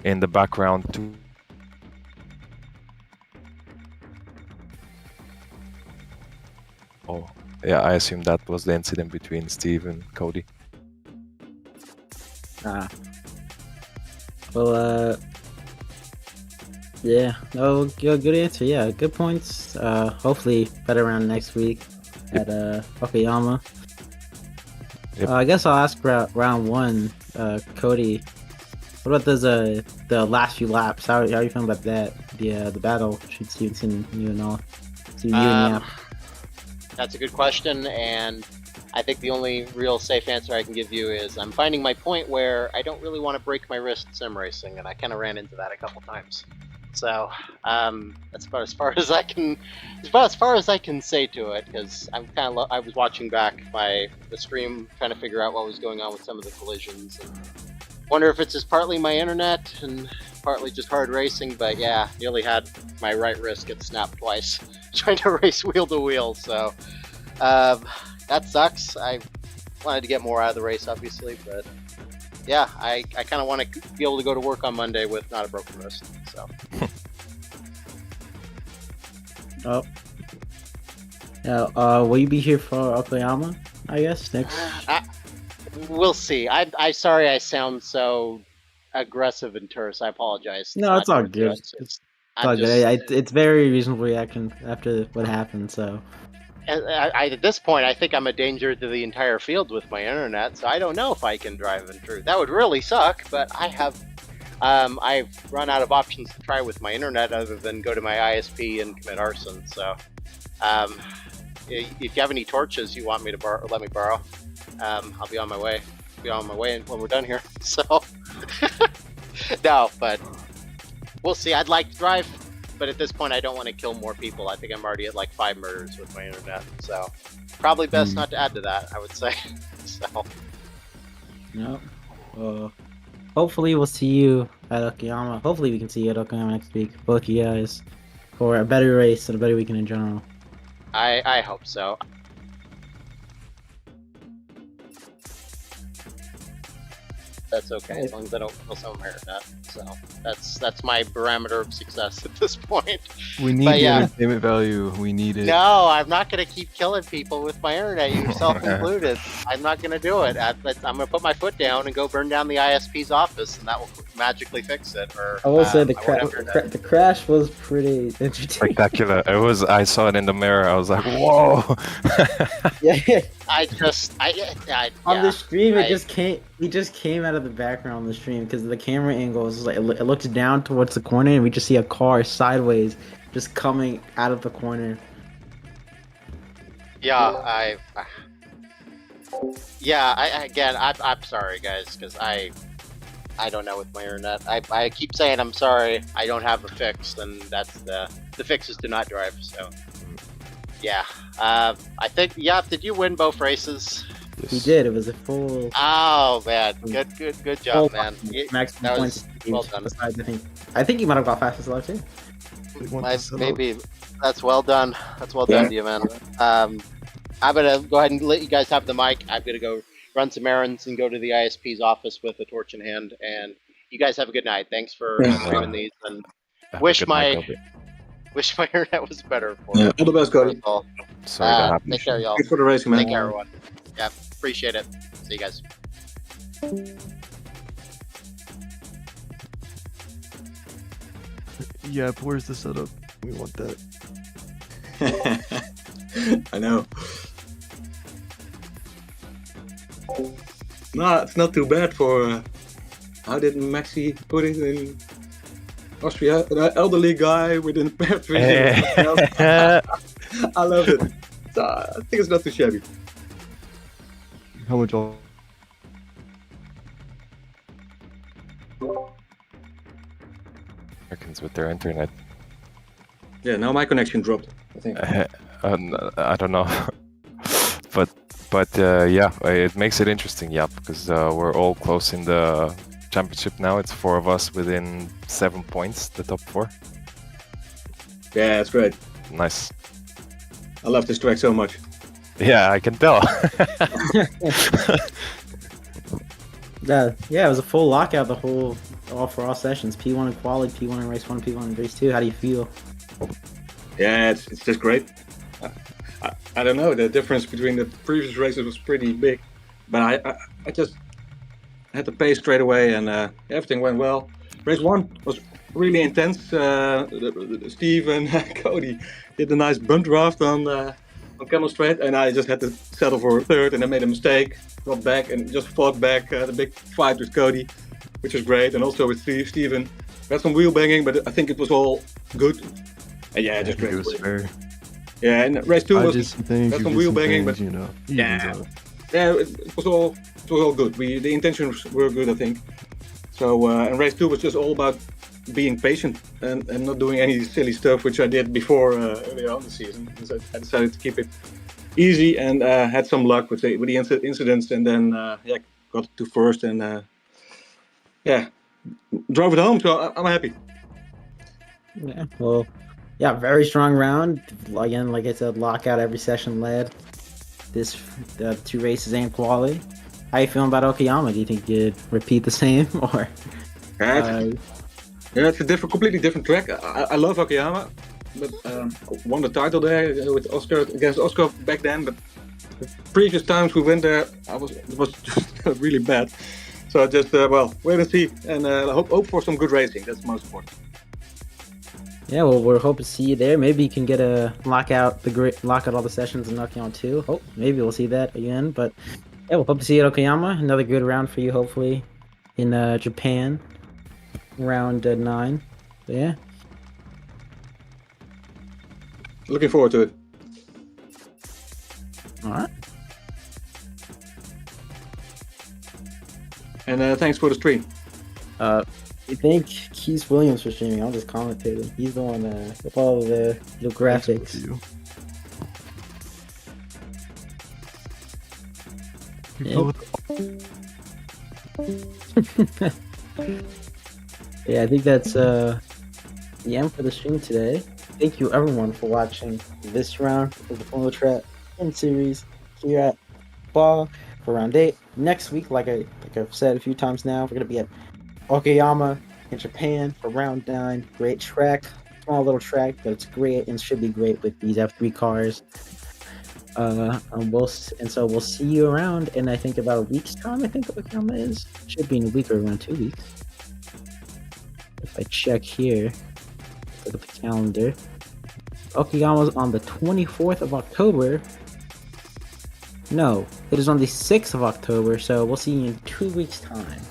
in the background two. Oh, yeah, I assume that was the incident between Steve and Cody. Well, yeah, no, good answer. Yeah, good points. Hopefully better round next week at Okayama. Yep. I guess I'll ask round 1, Cody. What about those the last few laps? How are you feeling about that? The battle between Stevenson and you and all. So you and Yap. That's a good question, and I think the only real safe answer I can give you is I'm finding my point where I don't really want to break my wrist sim racing, and I kind of ran into that a couple times. So that's about as far as I can, say to it, because I'm I was watching back the stream, trying to figure out what was going on with some of the collisions, and wonder if it's just partly my internet and partly just hard racing. But yeah, nearly had my right wrist get snapped twice trying to race wheel to wheel. So that sucks. I wanted to get more out of the race, obviously, but yeah, I kind of want to be able to go to work on Monday with not a broken wrist. So. Oh. Yeah. Will you be here for Okayama? I guess next. We'll see. I'm sorry I sound so aggressive and terse. I apologize. No, it's all good. It's all good. It's very reasonable reaction after what happened. So. At this point, I think I'm a danger to the entire field with my internet, so I don't know if I can drive in truth. That would really suck, but I have I've run out of options to try with my internet other than go to my ISP and commit arson. So, if you have any torches you want me to let me borrow, I'll be on my way. Be on my way when we're done here. So, no, but we'll see. I'd like to drive, but at this point, I don't want to kill more people. I think I'm already at like 5 murders with my internet. So, probably best not to add to that, I would say. So. No. Hopefully we'll see you at Okayama. Hopefully we can see you at Okayama next week, both you guys, for a better race and a better weekend in general. I hope so. That's okay, as long as I don't kill some of my internet. So that's my parameter of success at this point. We need But the yeah. entertainment value. We need it. No, I'm not gonna keep killing people with my internet, yourself included. I'm not gonna do it. I'm gonna put my foot down and go burn down the ISP's office, and that will magically fix it. Or I will say I won't have internet. the crash was pretty entertaining. Spectacular. It was. I saw it in the mirror. I was like, whoa. Yeah. Yeah, On the stream, I- it just came out of the background on the stream because the camera angle is like it looks down towards the corner, and we just see a car sideways just coming out of the corner. Yeah, I'm sorry, guys, because I don't know with my internet. I keep saying I'm sorry. I don't have a fix, and that's the fix is to not drive. So, yeah. I think did you win both races? He did. It was a full Oh man, good job, man. maximum that points. was well done. Besides, I think he might have got fastest alive too. Maybe that's well done. That's well done to you, man. I'm gonna go ahead and let you guys have the mic. I'm gonna go run some errands and go to the ISP's office with a torch in hand. And you guys have a good night. Thanks for streaming these, and Have a wish good night, my Kobe. wish my internet was better for Yeah, all the best, Cody. all. Sorry that happened. Take care, y'all. Thanks for the racing, man. Take care, everyone. Yeah, appreciate it. See you guys. Yeah, where's the setup? We want that. I know. No, it's not too bad for. How did Maxi put it in Austria? An elderly guy with an Eh. I love it. So, I think it's not too shabby. How much all? Americans with their internet. Yeah, now my connection dropped. I think. I don't know, but yeah, it makes it interesting. Yeah, because we're all close in the championship now. It's 4 of us within 7 points, the top 4. Yeah, it's great. Nice. I love this track so much. Yeah, I can tell. Yeah, it was a full lockout for all sessions. P1 in quali, P1 in race 1, P1 in race 2. How do you feel? Yeah, it's just great. I don't know, the difference between the previous races was pretty big, but I just had the pace straight away, and everything went well. Race 1 was really intense. Steve and Cody did a nice bunt draft on Camel Straight, and I just had to settle for third, and I made a mistake, got back, and just fought back the big fight with Cody, which was great, and also with Steven. We had some wheel banging, but I think it was all good. And yeah, just great. It was fair. Yeah, and race 2 I was did some things. that's You some did wheel some banging, things, but you know. yeah. evens out. yeah, it was all good. The intentions were good, I think. So and race 2 was just all about being patient and not doing any silly stuff, which I did before earlier on the season. So I decided to keep it easy and had some luck with the incidents, and then got to first and drove it home. So I'm happy. Yeah, well, yeah, very strong round. Again, like I said, lockout every session led. This 2 races and quali. How you feeling about Okayama? Do you think you'd repeat the same or? Yeah, it's a completely different track. I love Akiyama, but won the title there with Oscar against Oscar back then. But the previous times we went there, it was just really bad. So I just wait and see, and hope for some good racing. That's most important. Yeah, well, we're hoping to see you there. Maybe you can get a lockout all the sessions in Okayama too. Oh, maybe we'll see that again. But yeah, we'll hope to see you at Okayama. Another good round for you, hopefully, in Japan. round 9. But yeah. Looking forward to it. All right. And thanks for the stream. I thank Keith Williams for streaming. I'm just commentating. He's the one with all the graphics. Yeah. Yeah, I think that's the end for the stream today. Thank you everyone for watching this round of the Phono Trap in series here at Ball for round 8. Next week, like I've said a few times now, we're gonna be at Okayama in Japan for round 9. Great track, small little track, but it's great and should be great with these F3 cars. So we'll see you around in I think about a week's time. I think Okayama should be in a week or around 2 weeks. If I check here, look at the calendar. Okayama's on the 24th of October. No, it is on the 6th of October, so we'll see you in 2 weeks' time.